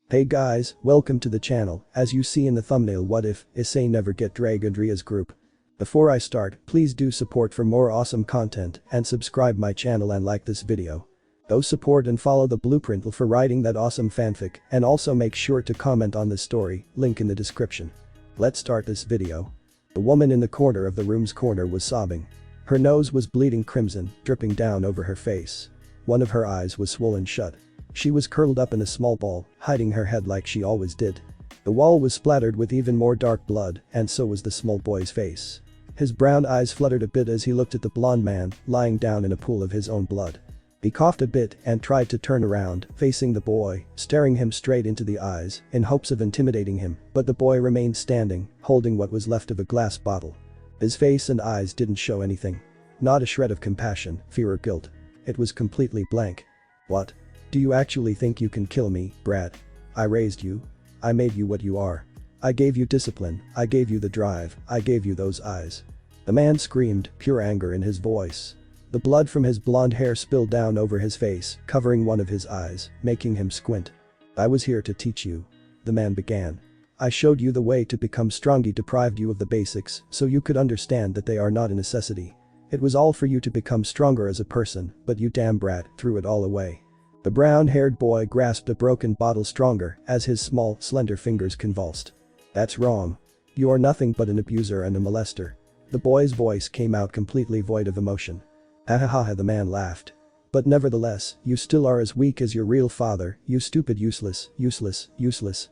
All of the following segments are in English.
Hey guys, welcome to the channel. As you see in the thumbnail, what if Issei never get Draig and Rias group? Before I start, please do support for more awesome content and subscribe my channel and like this video. Go support and follow the blueprintLV for writing that awesome fanfic, and also make sure to comment on this story, link in the description. Let's start this video. The woman in the corner of the room's corner was sobbing. Her nose was bleeding crimson, dripping down over her face. One of her eyes was swollen shut. She was curled up in a small ball, hiding her head like she always did. The wall was splattered with even more dark blood, and so was the small boy's face. His brown eyes fluttered a bit as he looked at the blonde man, lying down in a pool of his own blood. He coughed a bit and tried to turn around, facing the boy, staring him straight into the eyes, in hopes of intimidating him, but the boy remained standing, holding what was left of a glass bottle. His face and eyes didn't show anything. Not a shred of compassion, fear or guilt. It was completely blank. What? Do you actually think you can kill me, brat? I raised you. I made you what you are. I gave you discipline, I gave you the drive, I gave you those eyes. The man screamed, pure anger in his voice. The blood from his blonde hair spilled down over his face, covering one of his eyes, making him squint. I was here to teach you. The man began. I showed you the way to become strong. He deprived you of the basics, so you could understand that they are not a necessity. It was all for you to become stronger as a person, but you damn brat threw it all away. The brown-haired boy grasped a broken bottle stronger as his small, slender fingers convulsed. That's wrong. You are nothing but an abuser and a molester. The boy's voice came out completely void of emotion. Ha ha ha, the man laughed. But nevertheless, you still are as weak as your real father, you stupid, useless,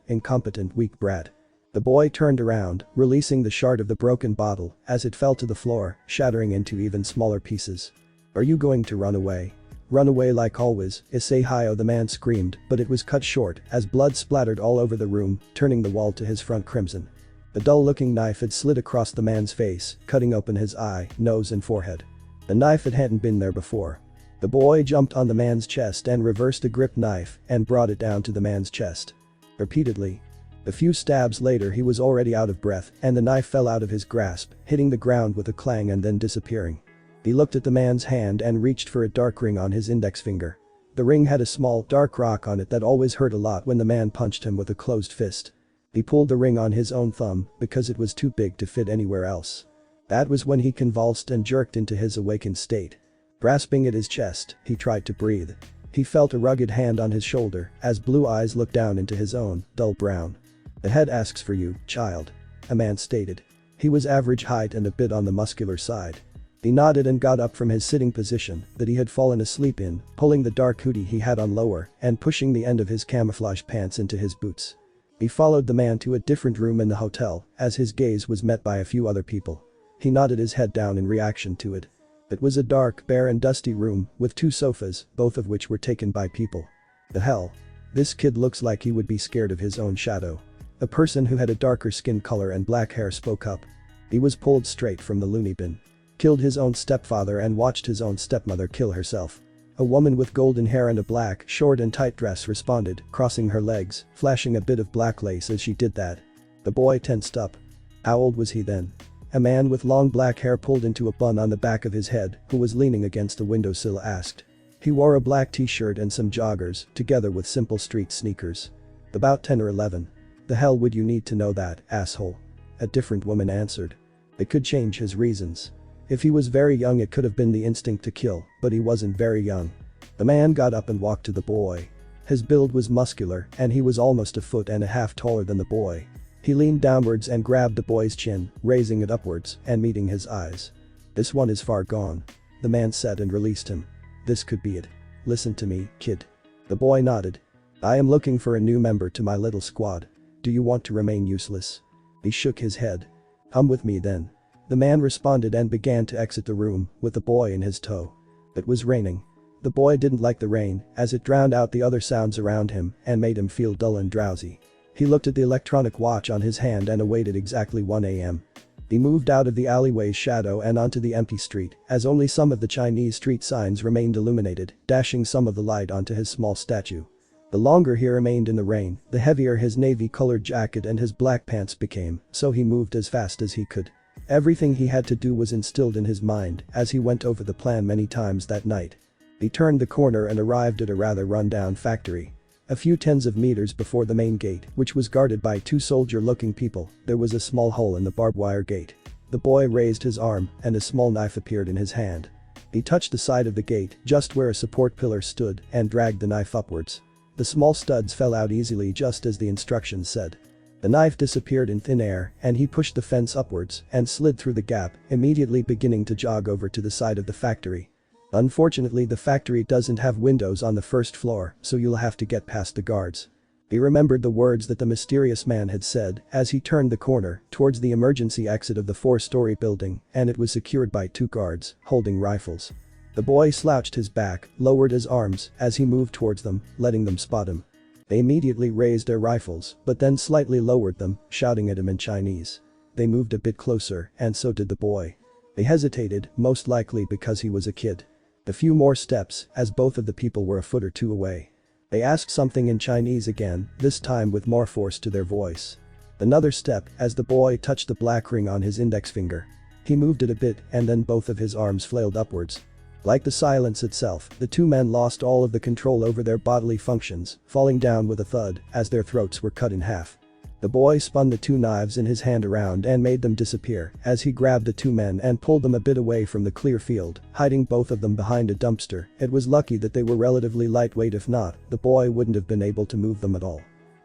incompetent, weak brat. The boy turned around, releasing the shard of the broken bottle as it fell to the floor, shattering into even smaller pieces. Are you going to run away? Run away like always, Issei, the man screamed, but it was cut short as blood splattered all over the room, turning the wall to his front crimson. The dull-looking knife had slid across the man's face, cutting open his eye, nose and forehead. The knife hadn't been there before. The boy jumped on the man's chest and reversed a grip knife and brought it down to the man's chest. Repeatedly. A few stabs later he was already out of breath and the knife fell out of his grasp, hitting the ground with a clang and then disappearing. He looked at the man's hand and reached for a dark ring on his index finger. The ring had a small, dark rock on it that always hurt a lot when the man punched him with a closed fist. He pulled the ring on his own thumb because it was too big to fit anywhere else. That was when he convulsed and jerked into his awakened state. Grasping at his chest, he tried to breathe. He felt a rugged hand on his shoulder as blue eyes looked down into his own, dull brown. The head asks for you, child. A man stated. He was average height and a bit on the muscular side. He nodded and got up from his sitting position that he had fallen asleep in, pulling the dark hoodie he had on lower and pushing the end of his camouflage pants into his boots. He followed the man to a different room in the hotel as his gaze was met by a few other people. He nodded his head down in reaction to it. It was a dark, bare and dusty room with two sofas, both of which were taken by people. The hell? This kid looks like he would be scared of his own shadow. A person who had a darker skin color and black hair spoke up. He was pulled straight from the loony bin. Killed his own stepfather and watched his own stepmother kill herself. A woman with golden hair and a black, short and tight dress responded, crossing her legs, flashing a bit of black lace as she did that. The boy tensed up. How old was he then? A man with long black hair pulled into a bun on the back of his head, who was leaning against the windowsill, asked. He wore a black t-shirt and some joggers, together with simple street sneakers. About 10 or 11. The hell would you need to know that, asshole? A different woman answered. It could change his reasons. If he was very young it could have been the instinct to kill, but he wasn't very young. The man got up and walked to the boy. His build was muscular and he was almost a foot and a half taller than the boy. He leaned downwards and grabbed the boy's chin, raising it upwards and meeting his eyes. This one is far gone. The man said and released him. This could be it. Listen to me, kid. The boy nodded. I am looking for a new member to my little squad. Do you want to remain useless? He shook his head. Come with me then. The man responded and began to exit the room with the boy in his tow. It was raining. The boy didn't like the rain as it drowned out the other sounds around him and made him feel dull and drowsy. He looked at the electronic watch on his hand and awaited exactly 1 a.m. He moved out of the alleyway's shadow and onto the empty street as only some of the Chinese street signs remained illuminated, dashing some of the light onto his small statue. The longer he remained in the rain, the heavier his navy-colored jacket and his black pants became, so he moved as fast as he could. Everything he had to do was instilled in his mind as he went over the plan many times that night. He turned the corner and arrived at a rather run-down factory. A few tens of meters before the main gate, which was guarded by two soldier-looking people, there was a small hole in the barbed wire gate. The boy raised his arm, and a small knife appeared in his hand. He touched the side of the gate, just where a support pillar stood, and dragged the knife upwards. The small studs fell out easily just as the instructions said. The knife disappeared in thin air, and he pushed the fence upwards and slid through the gap, immediately beginning to jog over to the side of the factory. Unfortunately, the factory doesn't have windows on the first floor, so you'll have to get past the guards. He remembered the words that the mysterious man had said as he turned the corner towards the emergency exit of the 4-story building, and it was secured by two guards, holding rifles. The boy slouched his back, lowered his arms as he moved towards them, letting them spot him. They immediately raised their rifles, but then slightly lowered them, shouting at him in Chinese. They moved a bit closer, and so did the boy. They hesitated, most likely because he was a kid. A few more steps, as both of the people were a foot or two away. They asked something in Chinese again, this time with more force to their voice. Another step, as the boy touched the black ring on his index finger. He moved it a bit, and then both of his arms flailed upwards. Like the silence itself, the two men lost all of the control over their bodily functions, falling down with a thud as their throats were cut in half. The boy spun the two knives in his hand around and made them disappear as he grabbed the two men and pulled them a bit away from the clear field, hiding both of them behind a dumpster. It was lucky that they were relatively lightweight, if not, the boy wouldn't have been able to move them at all.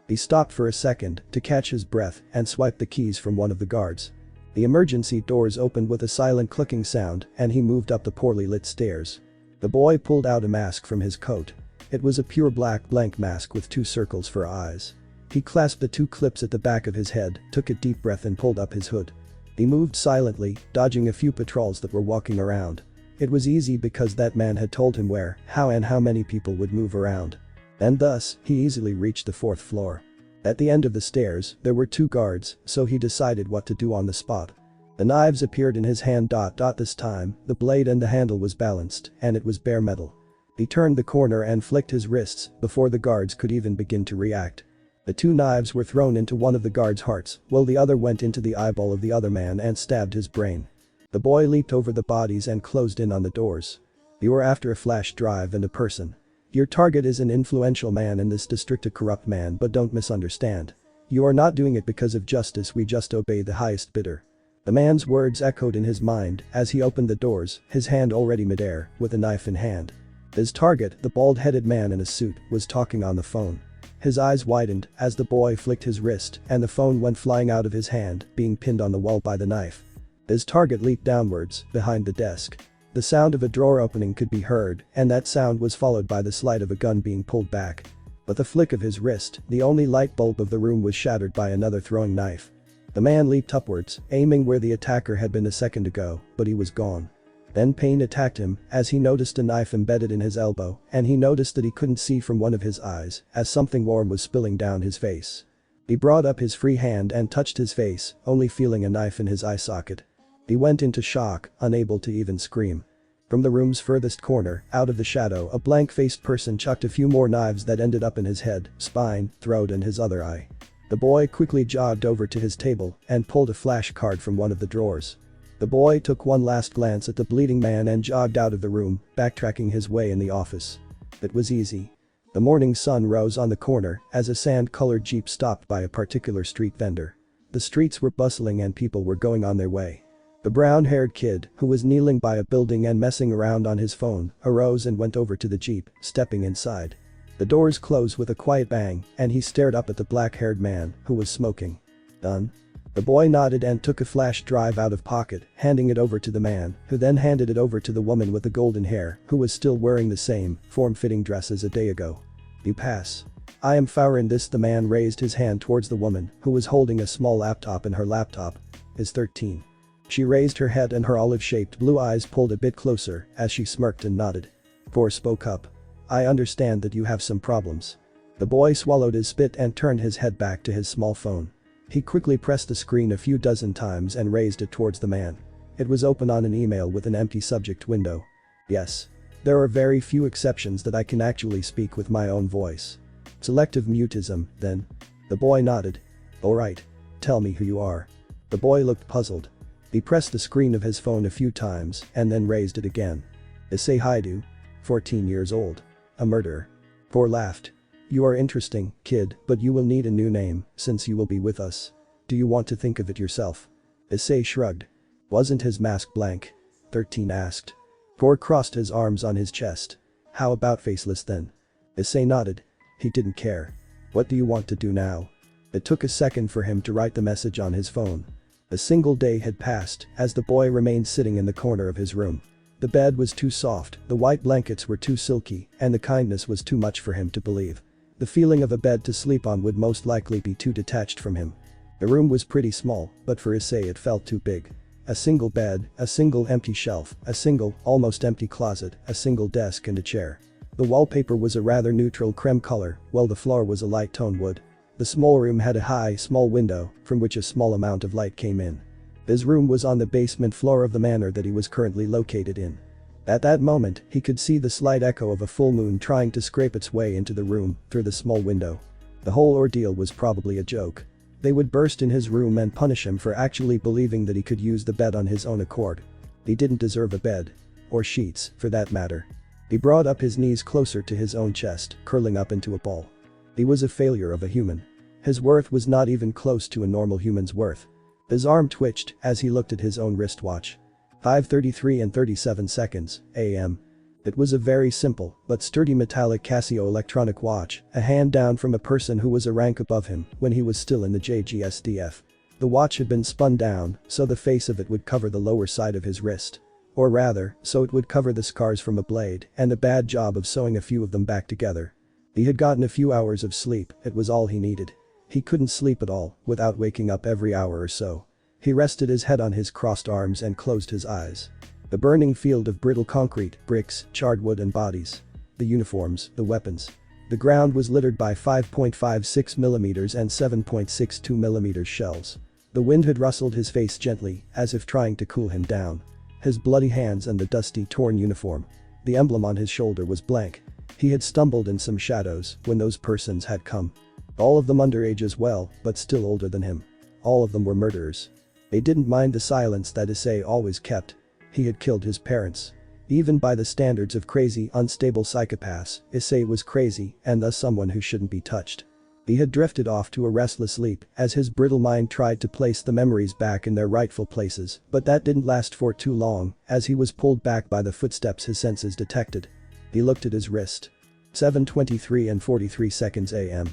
He stopped for a second to catch his breath and swiped the keys from one of the guards. The emergency doors opened with a silent clicking sound, and he moved up the poorly lit stairs. The boy pulled out a mask from his coat. It was a pure black blank mask with two circles for eyes. He clasped the two clips at the back of his head, took a deep breath and pulled up his hood. He moved silently, dodging a few patrols that were walking around. It was easy because that man had told him where, how and how many people would move around. And thus, he easily reached the 4th floor. At the end of the stairs, there were two guards, so he decided what to do on the spot. The knives appeared in his hand. This time, the blade and the handle was balanced, and it was bare metal. He turned the corner and flicked his wrists before the guards could even begin to react. The two knives were thrown into one of the guards' hearts, while the other went into the eyeball of the other man and stabbed his brain. The boy leaped over the bodies and closed in on the doors. You are after a flash drive and a person. Your target is an influential man in this district, a corrupt man, but don't misunderstand. You are not doing it because of justice, we just obey the highest bidder. The man's words echoed in his mind as he opened the doors, his hand already midair, with a knife in hand. His target, the bald-headed man in a suit, was talking on the phone. His eyes widened as the boy flicked his wrist and the phone went flying out of his hand, being pinned on the wall by the knife. His target leaped downwards, behind the desk. The sound of a drawer opening could be heard, and that sound was followed by the slide of a gun being pulled back. With a flick of his wrist, the only light bulb of the room was shattered by another throwing knife. The man leaped upwards, aiming where the attacker had been a second ago, but he was gone. Then pain attacked him as he noticed a knife embedded in his elbow, and he noticed that he couldn't see from one of his eyes as something warm was spilling down his face. He brought up his free hand and touched his face, only feeling a knife in his eye socket. He went into shock, unable to even scream. From the room's furthest corner, out of the shadow, a blank-faced person chucked a few more knives that ended up in his head, spine, throat and his other eye. The boy quickly jogged over to his table and pulled a flash card from one of the drawers. The boy took one last glance at the bleeding man and jogged out of the room, backtracking his way in the office. It was easy. The morning sun rose on the corner as a sand-colored jeep stopped by a particular street vendor. The streets were bustling and people were going on their way. The brown-haired kid, who was kneeling by a building and messing around on his phone, arose and went over to the jeep, stepping inside. The doors closed with a quiet bang, and he stared up at the black-haired man, who was smoking. Done? The boy nodded and took a flash drive out of pocket, handing it over to the man, who then handed it over to the woman with the golden hair, who was still wearing the same, form-fitting dress as a day ago. You pass. I am Fowrin. The man raised his hand towards the woman, who was holding a small laptop, and her laptop is 13. She raised her head and her olive-shaped blue eyes pulled a bit closer as she smirked and nodded. Four spoke up. I understand that you have some problems. The boy swallowed his spit and turned his head back to his small phone. He quickly pressed the screen a few dozen times and raised it towards the man. It was open on an email with an empty subject window. Yes. There are very few exceptions that I can actually speak with my own voice. Selective mutism, then. The boy nodded. Alright. Tell me who you are. The boy looked puzzled. He pressed the screen of his phone a few times and then raised it again. Issei Haidu. 14 years old. A murderer. Four laughed. You are interesting, kid, but you will need a new name, since you will be with us. Do you want to think of it yourself? Issei shrugged. Wasn't his mask blank? 13 asked. For crossed his arms on his chest. How about faceless then? Issei nodded. He didn't care. What do you want to do now? It took a second for him to write the message on his phone. A single day had passed as the boy remained sitting in the corner of his room. The bed was too soft, the white blankets were too silky, and the kindness was too much for him to believe. The feeling of a bed to sleep on would most likely be too detached from him. The room was pretty small, but for Issei it felt too big. A single bed, a single empty shelf, a single, almost empty closet, a single desk and a chair. The wallpaper was a rather neutral creme color, while the floor was a light tone wood. The small room had a high, small window, from which a small amount of light came in. His room was on the basement floor of the manor that he was currently located in. At that moment, he could see the slight echo of a full moon trying to scrape its way into the room through the small window. The whole ordeal was probably a joke. They would burst in his room and punish him for actually believing that he could use the bed on his own accord. He didn't deserve a bed. Or sheets, for that matter. He brought up his knees closer to his own chest, curling up into a ball. He was a failure of a human. His worth was not even close to a normal human's worth. His arm twitched as he looked at his own wristwatch. 5:33 and 37 seconds, AM. It was a very simple, but sturdy metallic Casio electronic watch, a hand down from a person who was a rank above him when he was still in the JGSDF. The watch had been spun down, so the face of it would cover the lower side of his wrist. Or rather, so it would cover the scars from a blade and a bad job of sewing a few of them back together. He had gotten a few hours of sleep, it was all he needed. He couldn't sleep at all without waking up every hour or so. He rested his head on his crossed arms and closed his eyes. The burning field of brittle concrete, bricks, charred wood and bodies. The uniforms, the weapons. The ground was littered by 5.56mm and 7.62mm shells. The wind had rustled his face gently, as if trying to cool him down. His bloody hands and the dusty, torn uniform. The emblem on his shoulder was blank. He had stumbled in some shadows when those persons had come. All of them underage as well, but still older than him. All of them were murderers. They didn't mind the silence that Issei always kept. He had killed his parents. Even by the standards of crazy, unstable psychopaths, Issei was crazy and thus someone who shouldn't be touched. He had drifted off to a restless sleep as his brittle mind tried to place the memories back in their rightful places, but that didn't last for too long as he was pulled back by the footsteps his senses detected. He looked at his wrist. 7:23 and 43 seconds AM.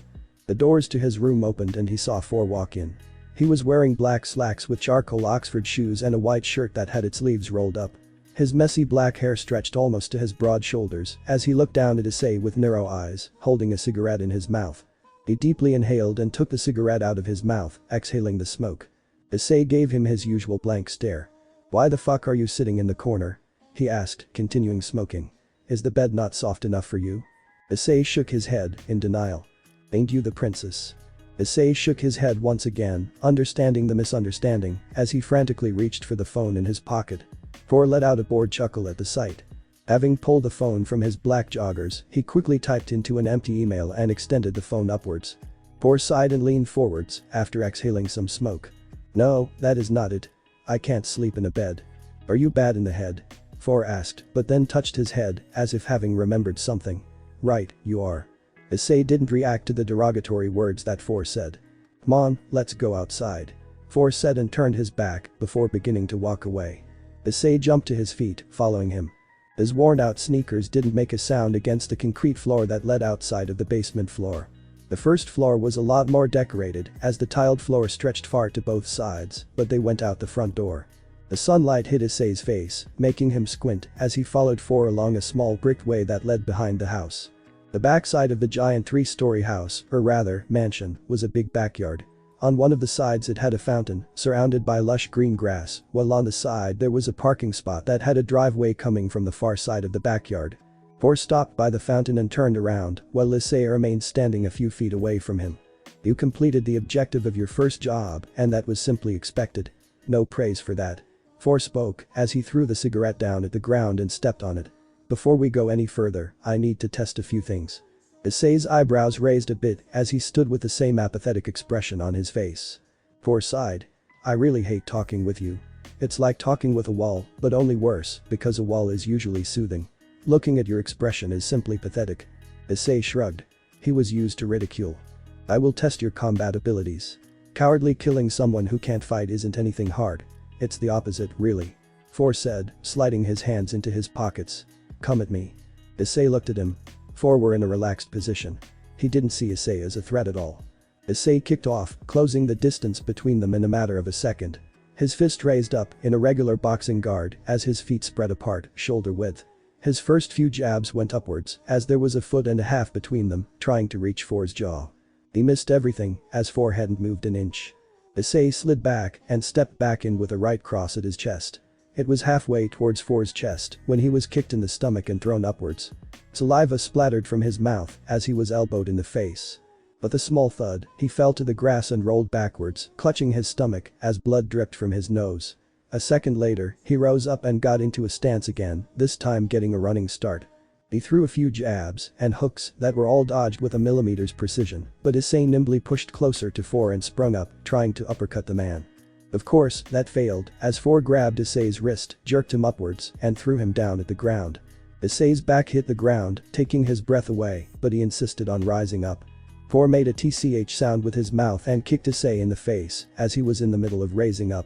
The doors to his room opened and he saw four walk in. He was wearing black slacks with charcoal Oxford shoes and a white shirt that had its sleeves rolled up. His messy black hair stretched almost to his broad shoulders as he looked down at Issei with narrow eyes, holding a cigarette in his mouth. He deeply inhaled and took the cigarette out of his mouth, exhaling the smoke. Issei gave him his usual blank stare. "Why the fuck are you sitting in the corner?" he asked, continuing smoking. "Is the bed not soft enough for you?" Issei shook his head, in denial. "Ain't you the princess?" Issei shook his head once again, understanding the misunderstanding, as he frantically reached for the phone in his pocket. Thor let out a bored chuckle at the sight. Having pulled the phone from his black joggers, he quickly typed into an empty email and extended the phone upwards. Thor sighed and leaned forwards, after exhaling some smoke. "No, that is not it. I can't sleep in a bed." "Are you bad in the head?" Thor asked, but then touched his head, as if having remembered something. "Right, you are." Issei didn't react to the derogatory words that Thor said. "Come on, let's go outside," Thor said and turned his back before beginning to walk away. Issei jumped to his feet, following him. His worn-out sneakers didn't make a sound against the concrete floor that led outside of the basement floor. The first floor was a lot more decorated as the tiled floor stretched far to both sides, but they went out the front door. The sunlight hit Issei's face, making him squint as he followed Thor along a small bricked way that led behind the house. The backside of the giant three-story house, or rather, mansion, was a big backyard. On one of the sides it had a fountain, surrounded by lush green grass, while on the side there was a parking spot that had a driveway coming from the far side of the backyard. Thor stopped by the fountain and turned around, while Issei remained standing a few feet away from him. "You completed the objective of your first job, and that was simply expected. No praise for that." Thor spoke, as he threw the cigarette down at the ground and stepped on it. "Before we go any further, I need to test a few things." Issei's eyebrows raised a bit as he stood with the same apathetic expression on his face. Thor sighed. "I really hate talking with you. It's like talking with a wall, but only worse, because a wall is usually soothing. Looking at your expression is simply pathetic." Issei shrugged. He was used to ridicule. I will test your combat abilities. Cowardly killing someone who can't fight isn't anything hard. It's the opposite, really. For said, sliding his hands into his pockets. Come at me. Issei looked at him. For were in a relaxed position. He didn't see Issei as a threat at all. Issei kicked off, closing the distance between them in a matter of a second. His fist raised up in a regular boxing guard as his feet spread apart, shoulder width. His first few jabs went upwards as there was a foot and a half between them, trying to reach For's jaw. He missed everything as For hadn't moved an inch. Issei slid back and stepped back in with a right cross at his chest. It was halfway towards For's chest when he was kicked in the stomach and thrown upwards. Saliva splattered from his mouth as he was elbowed in the face. With a small thud, he fell to the grass and rolled backwards, clutching his stomach as blood dripped from his nose. A second later, he rose up and got into a stance again, this time getting a running start. He threw a few jabs and hooks that were all dodged with a millimeter's precision, but Issei nimbly pushed closer to For and sprung up, trying to uppercut the man. Of course, that failed, as For grabbed Issei's wrist, jerked him upwards, and threw him down at the ground. Issei's back hit the ground, taking his breath away, but he insisted on rising up. For made a TCH sound with his mouth and kicked Issei in the face as he was in the middle of raising up.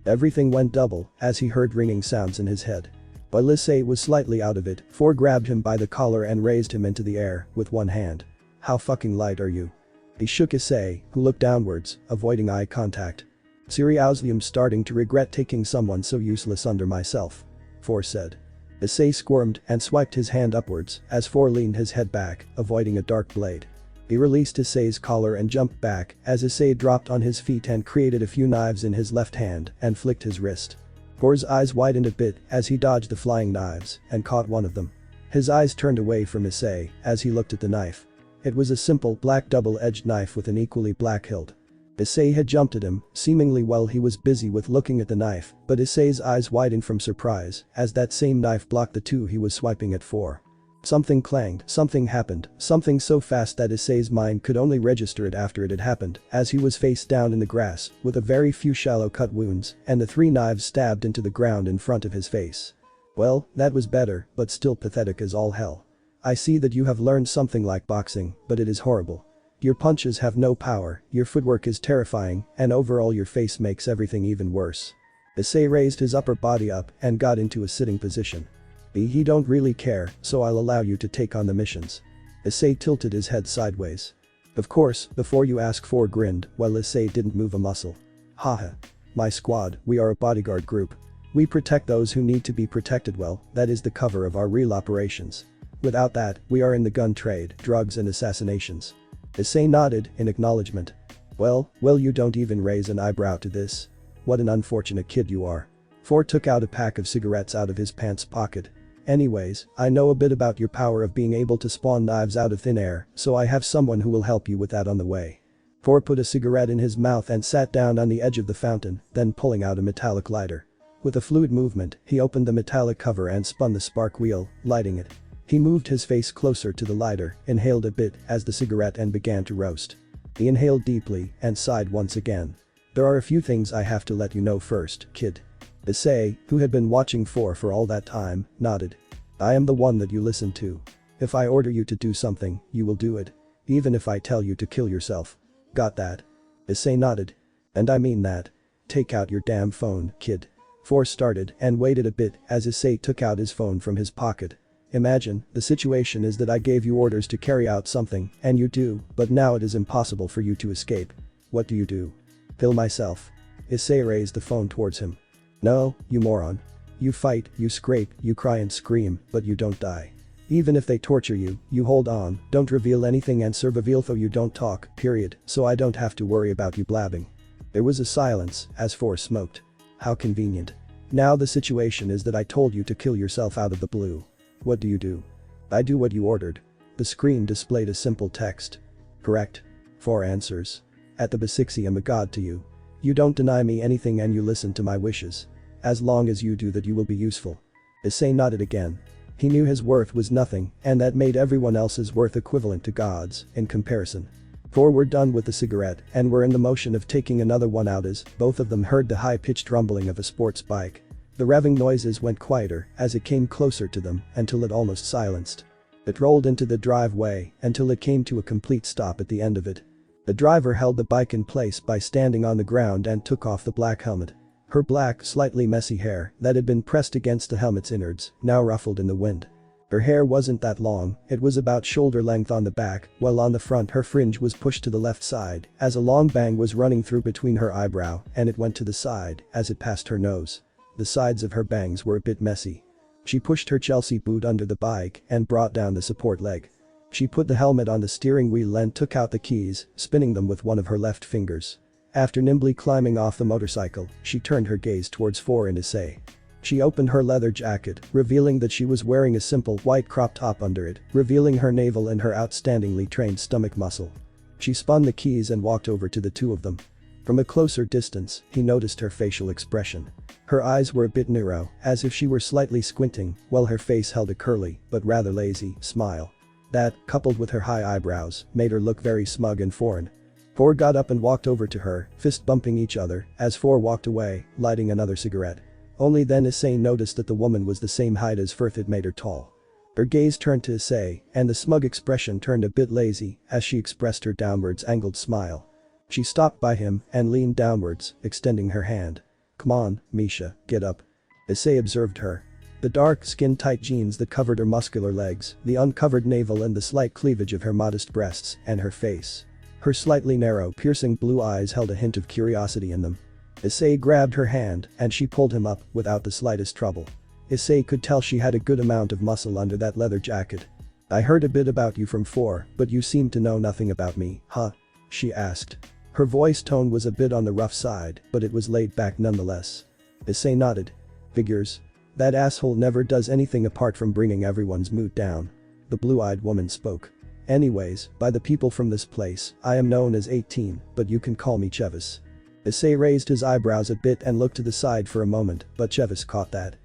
Everything went double as he heard ringing sounds in his head. While Issei was slightly out of it, For grabbed him by the collar and raised him into the air with one hand. How fucking light are you? He shook Issei, who looked downwards, avoiding eye contact. Seriously, I'm starting to regret taking someone so useless under myself. For said. Issei squirmed and swiped his hand upwards as For leaned his head back, avoiding a dark blade. He released Issei's collar and jumped back as Issei dropped on his feet and created a few knives in his left hand and flicked his wrist. For's eyes widened a bit as he dodged the flying knives and caught one of them. His eyes turned away from Issei as he looked at the knife. It was a simple black double-edged knife with an equally black hilt. Issei had jumped at him, seemingly while he was busy with looking at the knife, but Issei's eyes widened from surprise as that same knife blocked the two he was swiping at For. Something clanged, something happened, something so fast that Issei's mind could only register it after it had happened, as he was face down in the grass, with a very few shallow cut wounds, and the three knives stabbed into the ground in front of his face. Well, that was better, but still pathetic as all hell. I see that you have learned something like boxing, but it is horrible. Your punches have no power, your footwork is terrifying, and overall your face makes everything even worse. Issei raised his upper body up and got into a sitting position. He don't really care, so I'll allow you to take on the missions. Issei tilted his head sideways. Of course, before you ask, For grinned, while Issei didn't move a muscle. Haha. My squad, we are a bodyguard group. We protect those who need to be protected. Well, that is the cover of our real operations. Without that, we are in the gun trade, drugs and assassinations. Issei nodded in acknowledgement. Well, you don't even raise an eyebrow to this. What an unfortunate kid you are. For took out a pack of cigarettes out of his pants pocket. Anyways, I know a bit about your power of being able to spawn knives out of thin air, so I have someone who will help you with that on the way. For put a cigarette in his mouth and sat down on the edge of the fountain, then pulling out a metallic lighter. With a fluid movement, he opened the metallic cover and spun the spark wheel, lighting it. He moved his face closer to the lighter, inhaled a bit as the cigarette and began to roast. He inhaled deeply and sighed once again. There are a few things I have to let you know first, kid. Issei, who had been watching for all that time, nodded. I am the one that you listen to. If I order you to do something, you will do it. Even if I tell you to kill yourself. Got that? Issei nodded. And I mean that. Take out your damn phone, kid. For started and waited a bit as Issei took out his phone from his pocket. Imagine, the situation is that I gave you orders to carry out something, and you do, but now it is impossible for you to escape. What do you do? Kill myself. Issei raised the phone towards him. No, you moron. You fight, you scrape, you cry and scream, but you don't die. Even if they torture you, you hold on, don't reveal anything and survival though you don't talk, period, so I don't have to worry about you blabbing. There was a silence as For smoked. How convenient. Now the situation is that I told you to kill yourself out of the blue. What do you do? I do what you ordered. The screen displayed a simple text. Correct. For answers. At the basics I am a god to you. You don't deny me anything and you listen to my wishes. As long as you do that you will be useful. Issei nodded again. He knew his worth was nothing and that made everyone else's worth equivalent to God's in comparison. For were done with the cigarette and were in the motion of taking another one out as both of them heard the high-pitched rumbling of a sports bike. The revving noises went quieter as it came closer to them until it almost silenced. It rolled into the driveway until it came to a complete stop at the end of it. The driver held the bike in place by standing on the ground and took off the black helmet. Her black, slightly messy hair that had been pressed against the helmet's innards now ruffled in the wind. Her hair wasn't that long, it was about shoulder length on the back, while on the front her fringe was pushed to the left side as a long bang was running through between her eyebrow and it went to the side as it passed her nose. The sides of her bangs were a bit messy. She pushed her Chelsea boot under the bike and brought down the support leg. She put the helmet on the steering wheel and took out the keys, spinning them with one of her left fingers. After nimbly climbing off the motorcycle, she turned her gaze towards Four and Issei. She opened her leather jacket, revealing that she was wearing a simple white crop top under it, revealing her navel and her outstandingly trained stomach muscle. She spun the keys and walked over to the two of them. From a closer distance, he noticed her facial expression. Her eyes were a bit narrow, as if she were slightly squinting, while her face held a curly, but rather lazy, smile. That, coupled with her high eyebrows, made her look very smug and foreign. Four got up and walked over to her, fist bumping each other, as Four walked away, lighting another cigarette. Only then Issei noticed that the woman was the same height as Firth had made her tall. Her gaze turned to Issei, and the smug expression turned a bit lazy as she expressed her downwards angled smile. She stopped by him and leaned downwards, extending her hand. "Come on, Misha, get up." Issei observed her. The dark, skin-tight jeans that covered her muscular legs, the uncovered navel and the slight cleavage of her modest breasts, and her face. Her slightly narrow, piercing blue eyes held a hint of curiosity in them. Issei grabbed her hand and she pulled him up without the slightest trouble. Issei could tell she had a good amount of muscle under that leather jacket. "I heard a bit about you from Four, but you seem to know nothing about me, huh?" she asked. Her voice tone was a bit on the rough side, but it was laid back nonetheless. Issei nodded. "Figures. That asshole never does anything apart from bringing everyone's mood down." The blue-eyed woman spoke. "Anyways, by the people from this place, I am known as 18, but you can call me Chevis." Issei raised his eyebrows a bit and looked to the side for a moment, but Chevis caught that.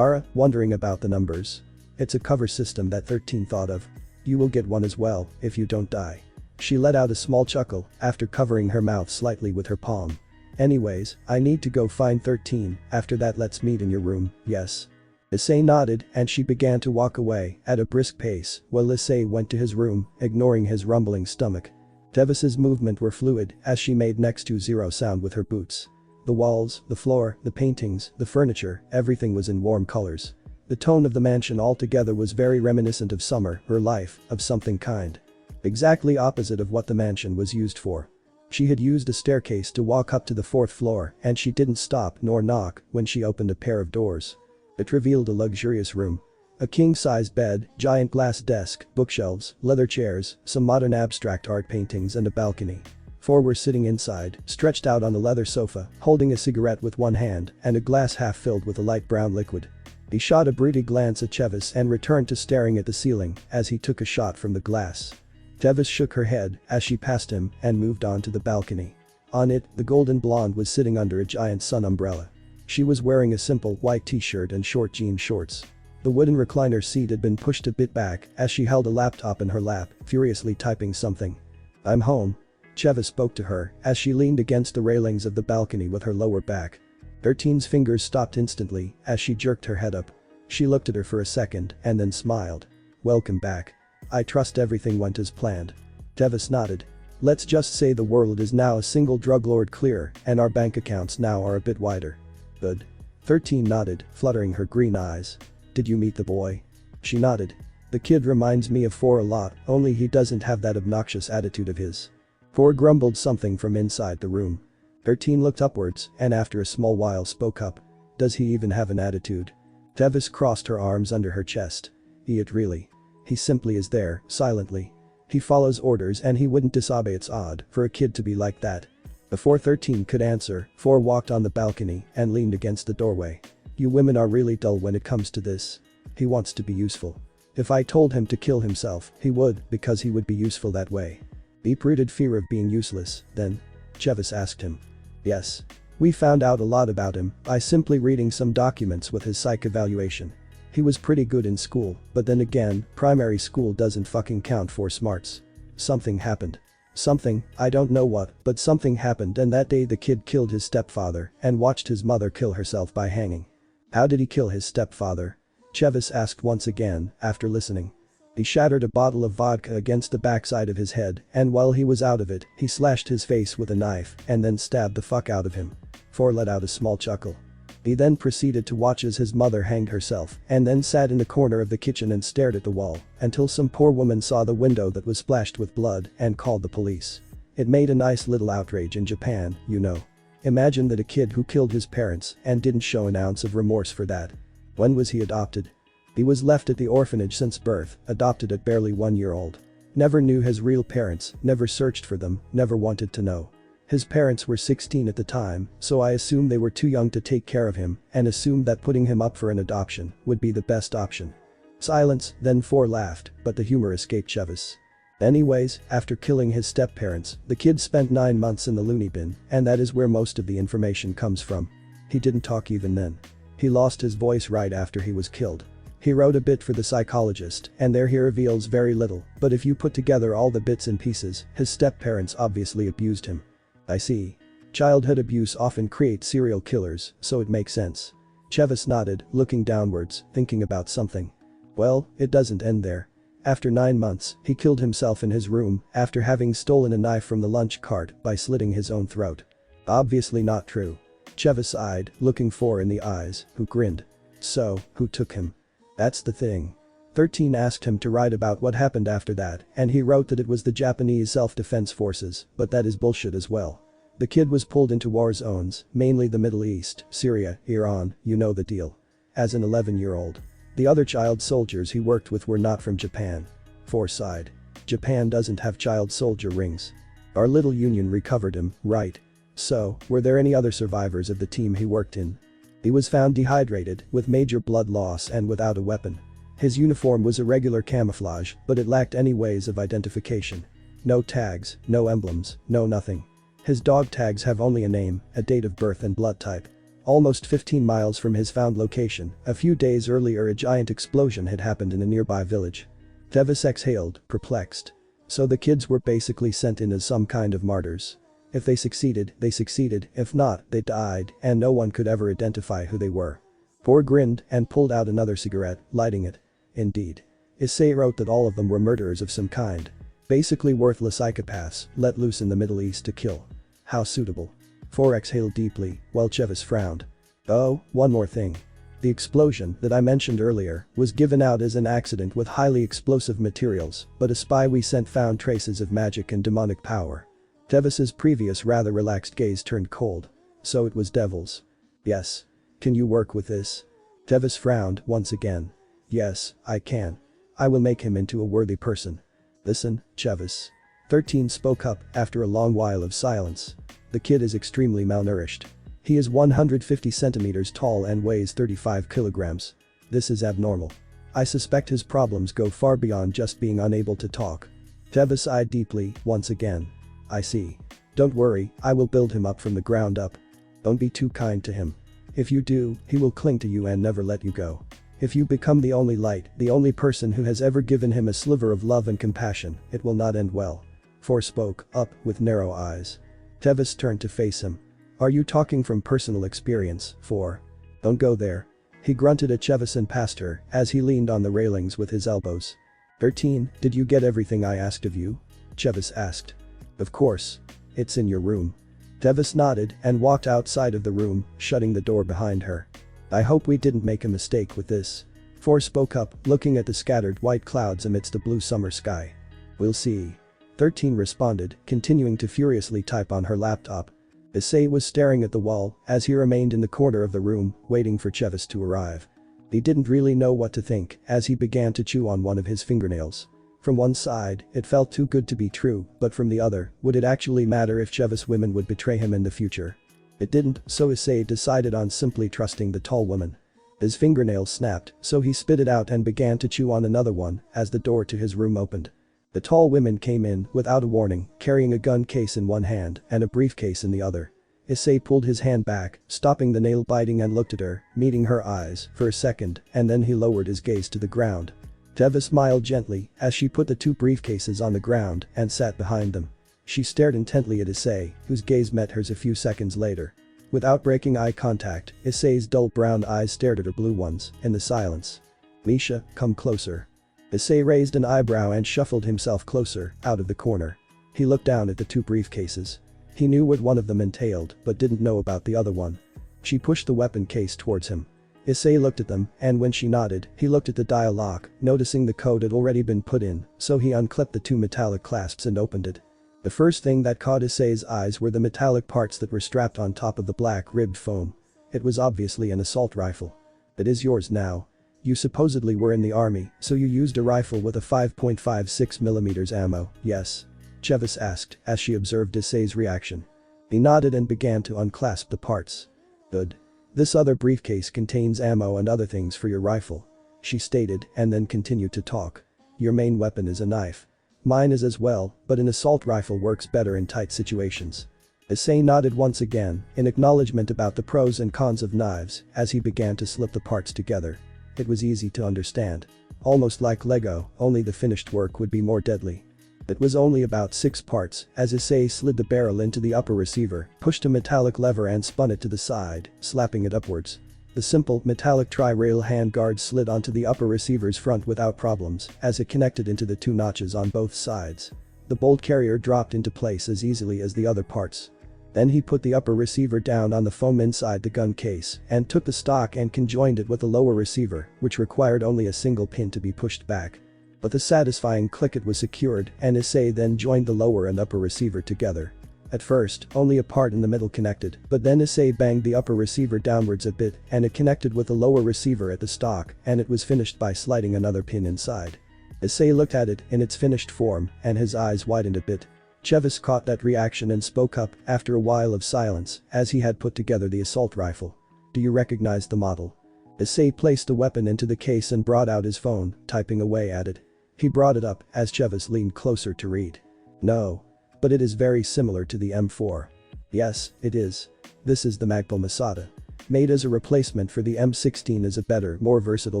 Wondering about the numbers. "It's a cover system that 13 thought of. You will get one as well, if you don't die." She let out a small chuckle after covering her mouth slightly with her palm. "Anyways, I need to go find 13, after that let's meet in your room, yes?" Issei nodded and she began to walk away at a brisk pace while Issei went to his room, ignoring his rumbling stomach. Chevis's movements were fluid as she made next to zero sound with her boots. The walls, the floor, the paintings, the furniture, everything was in warm colors. The tone of the mansion altogether was very reminiscent of summer or life of something kind. Exactly opposite of what the mansion was used for. She had used a staircase to walk up to the 4th floor and she didn't stop nor knock when she opened a pair of doors. It revealed a luxurious room. A king-size bed, giant glass desk, bookshelves, leather chairs, some modern abstract art paintings and a balcony. Four were sitting inside, stretched out on a leather sofa, holding a cigarette with one hand and a glass half filled with a light brown liquid. He shot a broody glance at Chevis and returned to staring at the ceiling as he took a shot from the glass. Chevis shook her head as she passed him and moved on to the balcony. On it, the golden blonde was sitting under a giant sun umbrella. She was wearing a simple white t-shirt and short jean shorts. The wooden recliner seat had been pushed a bit back as she held a laptop in her lap, furiously typing something. "I'm home." Chevis spoke to her as she leaned against the railings of the balcony with her lower back. 13's fingers stopped instantly as she jerked her head up. She looked at her for a second and then smiled. "Welcome back. I trust everything went as planned." Chevis nodded. "Let's just say the world is now a single drug lord clear and our bank accounts now are a bit wider." "Good." 13 nodded, fluttering her green eyes. "Did you meet the boy?" She nodded. "The kid reminds me of Four a lot, only he doesn't have that obnoxious attitude of his." Four grumbled something from inside the room. 13 looked upwards and after a small while spoke up. "Does he even have an attitude?" Chevis crossed her arms under her chest. "It really. He simply is there, silently. He follows orders and he wouldn't disobey. It's odd for a kid to be like that." Before 13 could answer, Four walked on the balcony and leaned against the doorway. "You women are really dull when it comes to this. He wants to be useful. If I told him to kill himself, he would because he would be useful that way." "Deep-rooted fear of being useless, then?" Chevis asked him. "Yes. We found out a lot about him by simply reading some documents with his psych evaluation. He was pretty good in school, but then again, primary school doesn't fucking count for smarts. Something happened. Something, I don't know what, but something happened and that day the kid killed his stepfather and watched his mother kill herself by hanging." "How did he kill his stepfather?" Chevis asked once again after listening. He shattered a bottle of vodka against the backside of his head, and while he was out of it, he slashed his face with a knife and then stabbed the fuck out of him. 4 let out a small chuckle. He then proceeded to watch as his mother hanged herself and then sat in the corner of the kitchen and stared at the wall until some poor woman saw the window that was splashed with blood and called the police. It made a nice little outrage in Japan, you know. Imagine that a kid who killed his parents and didn't show an ounce of remorse for that. When was he adopted? He was left at the orphanage since birth, adopted at barely 1 year old. Never knew his real parents, never searched for them, never wanted to know. His parents were 16 at the time, so I assume they were too young to take care of him and assumed that putting him up for an adoption would be the best option. Silence, then 4 laughed, but the humor escaped Chevis. Anyways, after killing his step-parents, the kid spent 9 months in the loony bin, and that is where most of the information comes from. He didn't talk even then. He lost his voice right after he was killed. He wrote a bit for the psychologist, and there he reveals very little, but if you put together all the bits and pieces, his step-parents obviously abused him. I see. Childhood abuse often creates serial killers, so it makes sense. Chevis nodded, looking downwards, thinking about something. Well, it doesn't end there. After 9 months, he killed himself in his room after having stolen a knife from the lunch cart by slitting his own throat. Obviously not true. Chevis sighed, looking 4 in the eyes, who grinned. So, who took him? That's the thing. 13 asked him to write about what happened after that, and he wrote that it was the Japanese self-defense forces, but that is bullshit as well. The kid was pulled into war zones, mainly the Middle East, Syria, Iran, you know the deal. As an 11-year-old. The other child soldiers he worked with were not from Japan. 4 sighed. Japan doesn't have child soldier rings. Our little union recovered him, right? So, were there any other survivors of the team he worked in? He was found dehydrated, with major blood loss and without a weapon. His uniform was irregular camouflage, but it lacked any ways of identification. No tags, no emblems, no nothing. His dog tags have only a name, a date of birth and blood type. Almost 15 miles from his found location, a few days earlier a giant explosion had happened in a nearby village. Chevis exhaled, perplexed. So the kids were basically sent in as some kind of martyrs. If they succeeded, they succeeded, if not, they died, and no one could ever identify who they were. 4 grinned and pulled out another cigarette, lighting it. Indeed. Issei wrote that all of them were murderers of some kind. Basically worthless psychopaths, let loose in the Middle East to kill. How suitable. 4 exhaled deeply, while Chevis frowned. Oh, one more thing. The explosion that I mentioned earlier was given out as an accident with highly explosive materials, but a spy we sent found traces of magic and demonic power. Chevis's previous rather relaxed gaze turned cold. So it was devils. Yes. Can you work with this? Chevis frowned once again. Yes, I can. I will make him into a worthy person. Listen, Chevis. 13 spoke up after a long while of silence. The kid is extremely malnourished. He is 150 centimeters tall and weighs 35 kilograms. This is abnormal. I suspect his problems go far beyond just being unable to talk. Chevis sighed deeply, once again. I see. Don't worry, I will build him up from the ground up. Don't be too kind to him. If you do, he will cling to you and never let you go. If you become the only light, the only person who has ever given him a sliver of love and compassion, it will not end well. 4 spoke up with narrow eyes. Chevis turned to face him. Are you talking from personal experience, 4? Don't go there. He grunted at Chevis and passed her as he leaned on the railings with his elbows. 13, did you get everything I asked of you? Chevis asked. Of course. It's in your room. Chevis nodded and walked outside of the room, shutting the door behind her. I hope we didn't make a mistake with this. 4 spoke up, looking at the scattered white clouds amidst a blue summer sky. We'll see. 13 responded, continuing to furiously type on her laptop. Issei was staring at the wall as he remained in the corner of the room, waiting for Chevis to arrive. He didn't really know what to think as he began to chew on one of his fingernails. From one side, it felt too good to be true, but from the other, would it actually matter if Chevis women would betray him in the future? It didn't, so Issei decided on simply trusting the tall woman. His fingernail snapped, so he spit it out and began to chew on another one as the door to his room opened. The tall woman came in without a warning, carrying a gun case in one hand and a briefcase in the other. Issei pulled his hand back, stopping the nail biting and looked at her, meeting her eyes for a second, and then he lowered his gaze to the ground. Chevis smiled gently as she put the 2 briefcases on the ground and sat behind them. She stared intently at Issei, whose gaze met hers a few seconds later. Without breaking eye contact, Issei's dull brown eyes stared at her blue ones in the silence. Misha, come closer. Issei raised an eyebrow and shuffled himself closer, out of the corner. He looked down at the two briefcases. He knew what one of them entailed, but didn't know about the other one. She pushed the weapon case towards him. Issei looked at them, and when she nodded, he looked at the dial lock, noticing the code had already been put in, so he unclipped the two metallic clasps and opened it. The first thing that caught Issei's eyes were the metallic parts that were strapped on top of the black ribbed foam. It was obviously an assault rifle. It is yours now. You supposedly were in the army, so you used a rifle with a 5.56mm ammo, yes? Chevis asked, as she observed Issei's reaction. He nodded and began to unclasp the parts. Good. This other briefcase contains ammo and other things for your rifle. She stated, and then continued to talk. Your main weapon is a knife. Mine is as well, but an assault rifle works better in tight situations. Issei nodded once again, in acknowledgement about the pros and cons of knives, as he began to slip the parts together. It was easy to understand. Almost like Lego, only the finished work would be more deadly. It was only about 6 parts, as Issei slid the barrel into the upper receiver, pushed a metallic lever and spun it to the side, slapping it upwards. The simple, metallic tri-rail handguard slid onto the upper receiver's front without problems, as it connected into the 2 notches on both sides. The bolt carrier dropped into place as easily as the other parts. Then he put the upper receiver down on the foam inside the gun case, and took the stock and conjoined it with the lower receiver, which required only a single pin to be pushed back. But the satisfying click, it was secured, and Issei then joined the lower and upper receiver together. At first, only a part in the middle connected, but then Issei banged the upper receiver downwards a bit and it connected with the lower receiver at the stock, and it was finished by sliding another pin inside. Issei looked at it in its finished form, and his eyes widened a bit. Chevis caught that reaction and spoke up after a while of silence, as he had put together the assault rifle. Do you recognize the model? Issei placed the weapon into the case and brought out his phone, typing away at it. He brought it up as Chevis leaned closer to read. No. But it is very similar to the M4. Yes, it is. This is the Magpul Masada. Made as a replacement for the M16 as a better, more versatile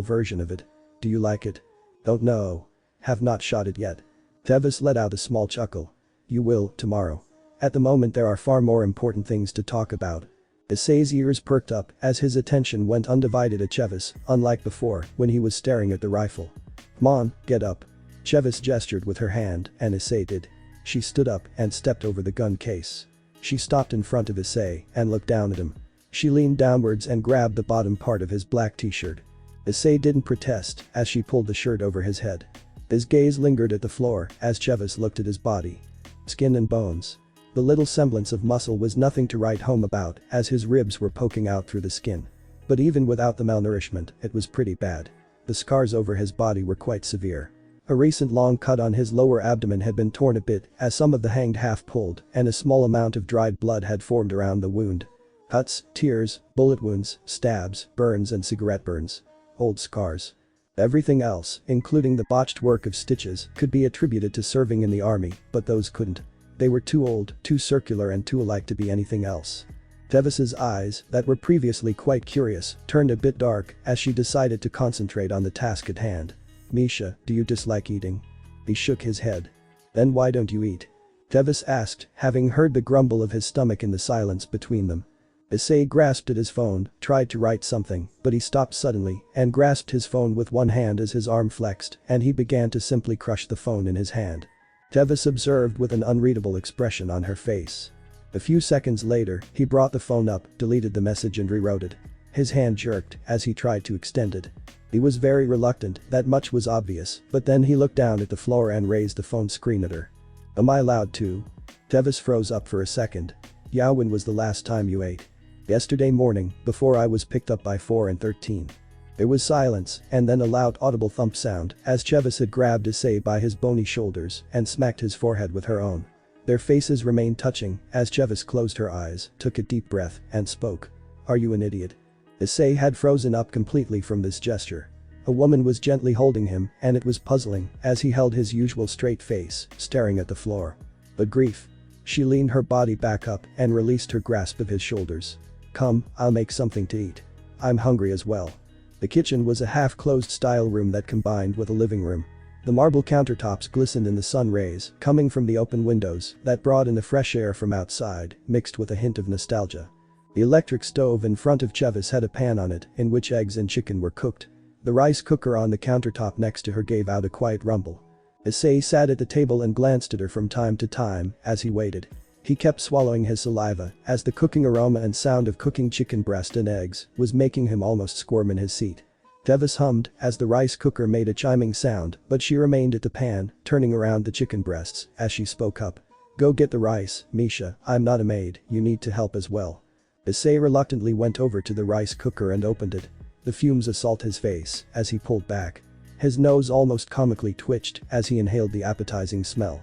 version of it. Do you like it? Don't know. Have not shot it yet. Chevis let out a small chuckle. You will, tomorrow. At the moment there are far more important things to talk about. Issei's ears perked up as his attention went undivided at Chevis, unlike before when he was staring at the rifle. Come on, get up. Chevis gestured with her hand, and Issei did. She stood up and stepped over the gun case. She stopped in front of Issei and looked down at him. She leaned downwards and grabbed the bottom part of his black t-shirt. Issei didn't protest as she pulled the shirt over his head. His gaze lingered at the floor as Chevis looked at his body. Skin and bones. The little semblance of muscle was nothing to write home about as his ribs were poking out through the skin. But even without the malnourishment, it was pretty bad. The scars over his body were quite severe. A recent long cut on his lower abdomen had been torn a bit as some of the hanged half pulled, and a small amount of dried blood had formed around the wound. Cuts, tears, bullet wounds, stabs, burns and cigarette burns. Old scars. Everything else, including the botched work of stitches, could be attributed to serving in the army, but those couldn't. They were too old, too circular and too alike to be anything else. Chevis's eyes, that were previously quite curious, turned a bit dark as she decided to concentrate on the task at hand. Misha, do you dislike eating? He shook his head. Then why don't you eat? Chevis asked, having heard the grumble of his stomach in the silence between them. Issei grasped at his phone, tried to write something, but he stopped suddenly and grasped his phone with one hand as his arm flexed and he began to simply crush the phone in his hand. Chevis observed with an unreadable expression on her face. A few seconds later, he brought the phone up, deleted the message and rewrote it. His hand jerked as he tried to extend it. He was very reluctant, that much was obvious, but then he looked down at the floor and raised the phone screen at her. Am I loud too? Chevis froze up for a second. Yeah, when was the last time you ate? Yesterday morning, before I was picked up by 4 and 13. There was silence, and then a loud audible thump sound as Chevis had grabbed Issei by his bony shoulders and smacked his forehead with her own. Their faces remained touching as Chevis closed her eyes, took a deep breath, and spoke. Are you an idiot? Issei had frozen up completely from this gesture. A woman was gently holding him, and it was puzzling as he held his usual straight face, staring at the floor. But grief. She leaned her body back up and released her grasp of his shoulders. Come, I'll make something to eat. I'm hungry as well. The kitchen was a half-closed style room that combined with a living room. The marble countertops glistened in the sun rays coming from the open windows that brought in the fresh air from outside, mixed with a hint of nostalgia. The electric stove in front of Chevis had a pan on it in which eggs and chicken were cooked. The rice cooker on the countertop next to her gave out a quiet rumble. Issei sat at the table and glanced at her from time to time as he waited. He kept swallowing his saliva as the cooking aroma and sound of cooking chicken breast and eggs was making him almost squirm in his seat. Chevis hummed as the rice cooker made a chiming sound, but she remained at the pan, turning around the chicken breasts as she spoke up. "Go get the rice, Misha, I'm not a maid, you need to help as well." Issei reluctantly went over to the rice cooker and opened it. The fumes assaulted his face as he pulled back. His nose almost comically twitched as he inhaled the appetizing smell.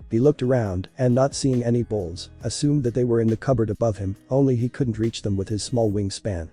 He looked around and, not seeing any bowls, assumed that they were in the cupboard above him, only he couldn't reach them with his small wingspan.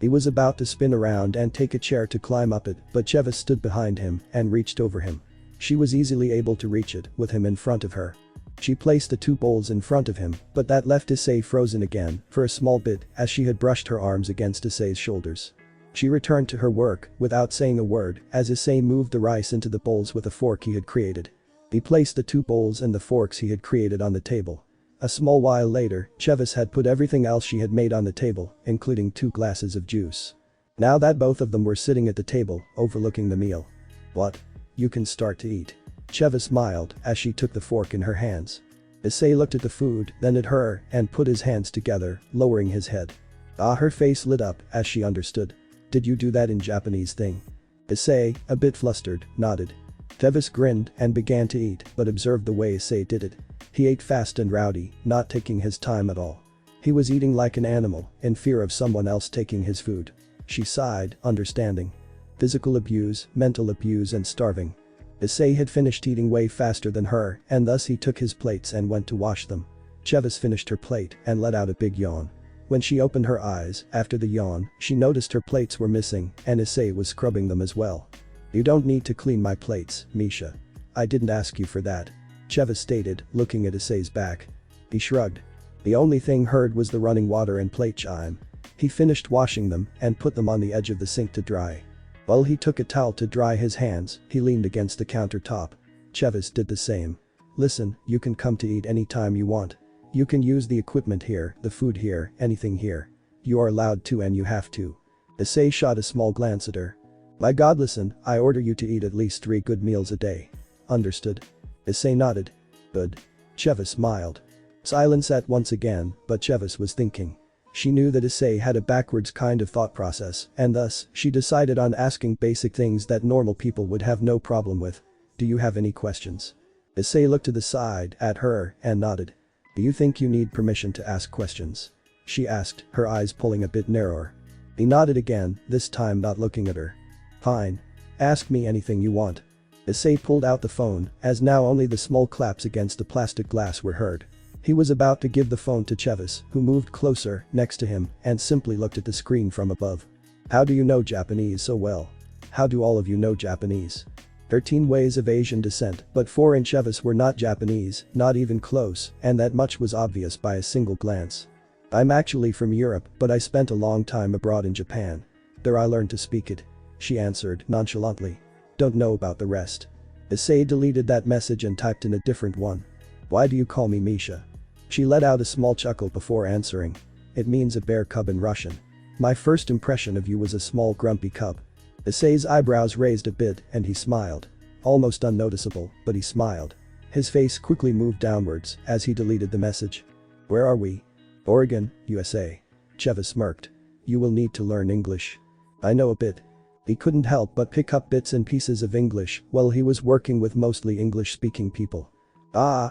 He was about to spin around and take a chair to climb up it, but Chevis stood behind him and reached over him. She was easily able to reach it with him in front of her. She placed the two bowls in front of him, but that left Issei frozen again for a small bit as she had brushed her arms against Issei's shoulders. She returned to her work without saying a word as Issei moved the rice into the bowls with a fork he had created. He placed the two bowls and the forks he had created on the table. A small while later, Chevis had put everything else she had made on the table, including 2 glasses of juice. Now that both of them were sitting at the table, overlooking the meal. "What? You can start to eat." Chevis smiled as she took the fork in her hands. Issei looked at the food, then at her, and put his hands together, lowering his head. Her face lit up as she understood. "Did you do that in Japanese thing?" Issei, a bit flustered, nodded. Chevis grinned and began to eat, but observed the way Issei did it. He ate fast and rowdy, not taking his time at all. He was eating like an animal, in fear of someone else taking his food. She sighed, understanding. Physical abuse, mental abuse and starving. Issei had finished eating way faster than her, and thus he took his plates and went to wash them. Chevis finished her plate and let out a big yawn. When she opened her eyes, after the yawn, she noticed her plates were missing, and Issei was scrubbing them as well. "You don't need to clean my plates, Misha. I didn't ask you for that," Chevis stated, looking at Issei's back. He shrugged. The only thing heard was the running water and plate chime. He finished washing them and put them on the edge of the sink to dry. While he took a towel to dry his hands, he leaned against the countertop. Chevis did the same. "Listen, you can come to eat anytime you want. You can use the equipment here, the food here, anything here. You are allowed to and you have to." Issei shot a small glance at her. "My God, listen, I order you to eat at least 3 good meals a day. Understood?" Issei nodded. "Good." Chevis smiled. Silence sat once again, but Chevis was thinking. She knew that Issei had a backwards kind of thought process, and thus, she decided on asking basic things that normal people would have no problem with. "Do you have any questions?" Issei looked to the side at her and nodded. "Do you think you need permission to ask questions?" she asked, her eyes pulling a bit narrower. He nodded again, this time not looking at her. "Fine. Ask me anything you want." Issei pulled out the phone, as now only the small claps against the plastic glass were heard. He was about to give the phone to Chevis, who moved closer, next to him, and simply looked at the screen from above. "How do you know Japanese so well? How do all of you know Japanese?" 13 ways of Asian descent, but 4 in Chevis were not Japanese, not even close, and that much was obvious by a single glance. "I'm actually from Europe, but I spent a long time abroad in Japan. There I learned to speak it," she answered nonchalantly. "Don't know about the rest." Issei deleted that message and typed in a different one. "Why do you call me Misha?" She let out a small chuckle before answering. "It means a bear cub in Russian. My first impression of you was a small grumpy cub." Issei's eyebrows raised a bit and he smiled. Almost unnoticeable, but he smiled. His face quickly moved downwards as he deleted the message. "Where are we?" "Oregon, USA." Chevis smirked. "You will need to learn English." "I know a bit." He couldn't help but pick up bits and pieces of English while he was working with mostly English-speaking people.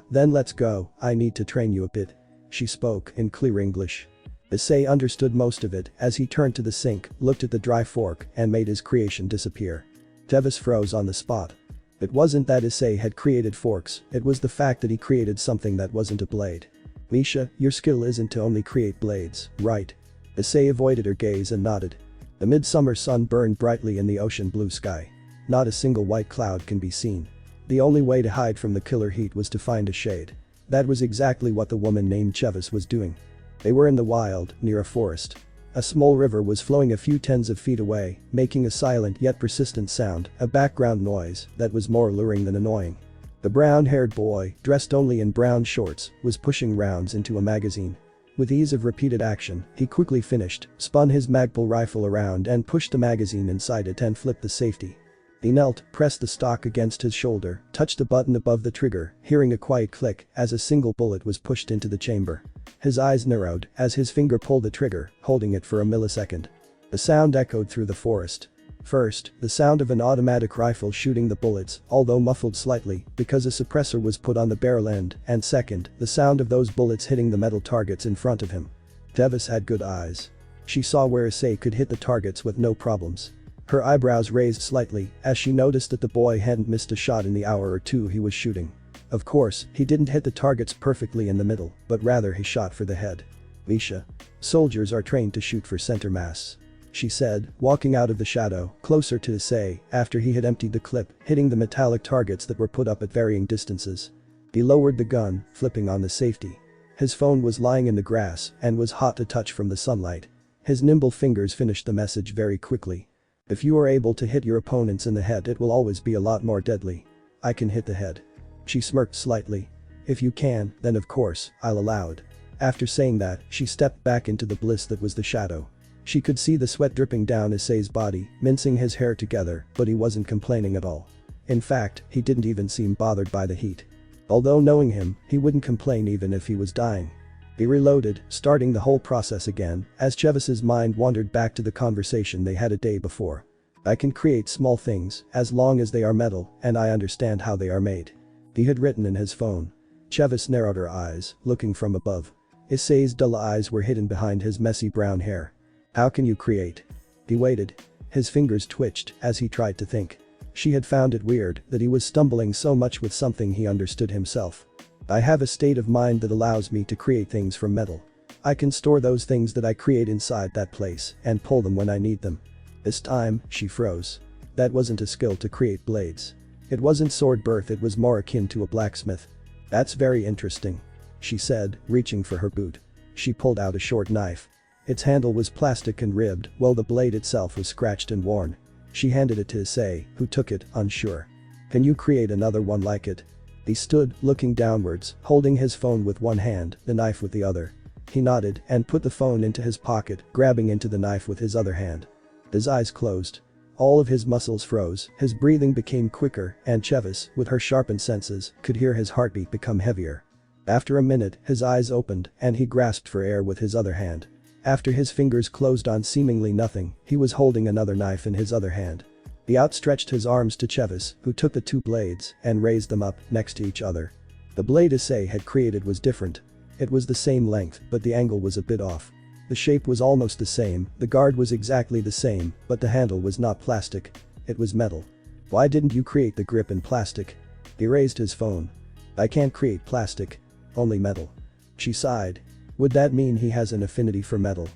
Then let's go, I need to train you a bit." She spoke in clear English. Issei understood most of it as he turned to the sink, looked at the dry fork, and made his creation disappear. Chevis froze on the spot. It wasn't that Issei had created forks, it was the fact that he created something that wasn't a blade. "Misha, your skill isn't to only create blades, right?" Issei avoided her gaze and nodded. The midsummer sun burned brightly in the ocean blue sky. Not a single white cloud can be seen. The only way to hide from the killer heat was to find a shade. That was exactly what the woman named Chevis was doing. They were in the wild, near a forest. A small river was flowing a few tens of feet away, making a silent yet persistent sound, a background noise that was more alluring than annoying. The brown-haired boy, dressed only in brown shorts, was pushing rounds into a magazine. With ease of repeated action, he quickly finished, spun his magpul rifle around and pushed the magazine inside it and flipped the safety. He knelt, pressed the stock against his shoulder, touched a button above the trigger, hearing a quiet click as a single bullet was pushed into the chamber. His eyes narrowed as his finger pulled the trigger, holding it for a millisecond. The sound echoed through the forest. First, the sound of an automatic rifle shooting the bullets, although muffled slightly, because a suppressor was put on the barrel end, and second, the sound of those bullets hitting the metal targets in front of him. Chevis had good eyes. She saw where Issei could hit the targets with no problems. Her eyebrows raised slightly as she noticed that the boy hadn't missed a shot in the hour or two he was shooting. Of course, he didn't hit the targets perfectly in the middle, but rather he shot for the head. Misha. Soldiers are trained to shoot for center mass, she said, walking out of the shadow, closer to Issei, after he had emptied the clip, hitting the metallic targets that were put up at varying distances. He lowered the gun, flipping on the safety. His phone was lying in the grass and was hot to touch from the sunlight. His nimble fingers finished the message very quickly. If you are able to hit your opponents in the head, it will always be a lot more deadly. I can hit the head. She smirked slightly. If you can, then of course, I'll allow it. After saying that, she stepped back into the bliss that was the shadow. She could see the sweat dripping down Issei's body, mincing his hair together, but he wasn't complaining at all. In fact, he didn't even seem bothered by the heat. Although knowing him, he wouldn't complain even if he was dying. He reloaded, starting the whole process again, as Chevis's mind wandered back to the conversation they had a day before. I can create small things, as long as they are metal, and I understand how they are made. He had written in his phone. Chevis narrowed her eyes, looking from above. Issei's dull eyes were hidden behind his messy brown hair. How can you create? He waited. His fingers twitched as he tried to think. She had found it weird that he was stumbling so much with something he understood himself. I have a state of mind that allows me to create things from metal. I can store those things that I create inside that place and pull them when I need them. This time, she froze. That wasn't a skill to create blades. It wasn't sword birth, it was more akin to a blacksmith. That's very interesting, she said, reaching for her boot. She pulled out a short knife. Its handle was plastic and ribbed, while the blade itself was scratched and worn. She handed it to Issei, who took it, unsure. Can you create another one like it? He stood, looking downwards, holding his phone with one hand, the knife with the other. He nodded and put the phone into his pocket, grabbing into the knife with his other hand. His eyes closed. All of his muscles froze, his breathing became quicker, and Chevis, with her sharpened senses, could hear his heartbeat become heavier. After a minute, his eyes opened and he grasped for air with his other hand. After his fingers closed on seemingly nothing, he was holding another knife in his other hand. He outstretched his arms to Chevis, who took the two blades and raised them up next to each other. The blade Issei had created was different. It was the same length, but the angle was a bit off. The shape was almost the same, the guard was exactly the same, but the handle was not plastic. It was metal. Why didn't you create the grip in plastic? He raised his phone. I can't create plastic. Only metal. She sighed. Would that mean he has an affinity for metal?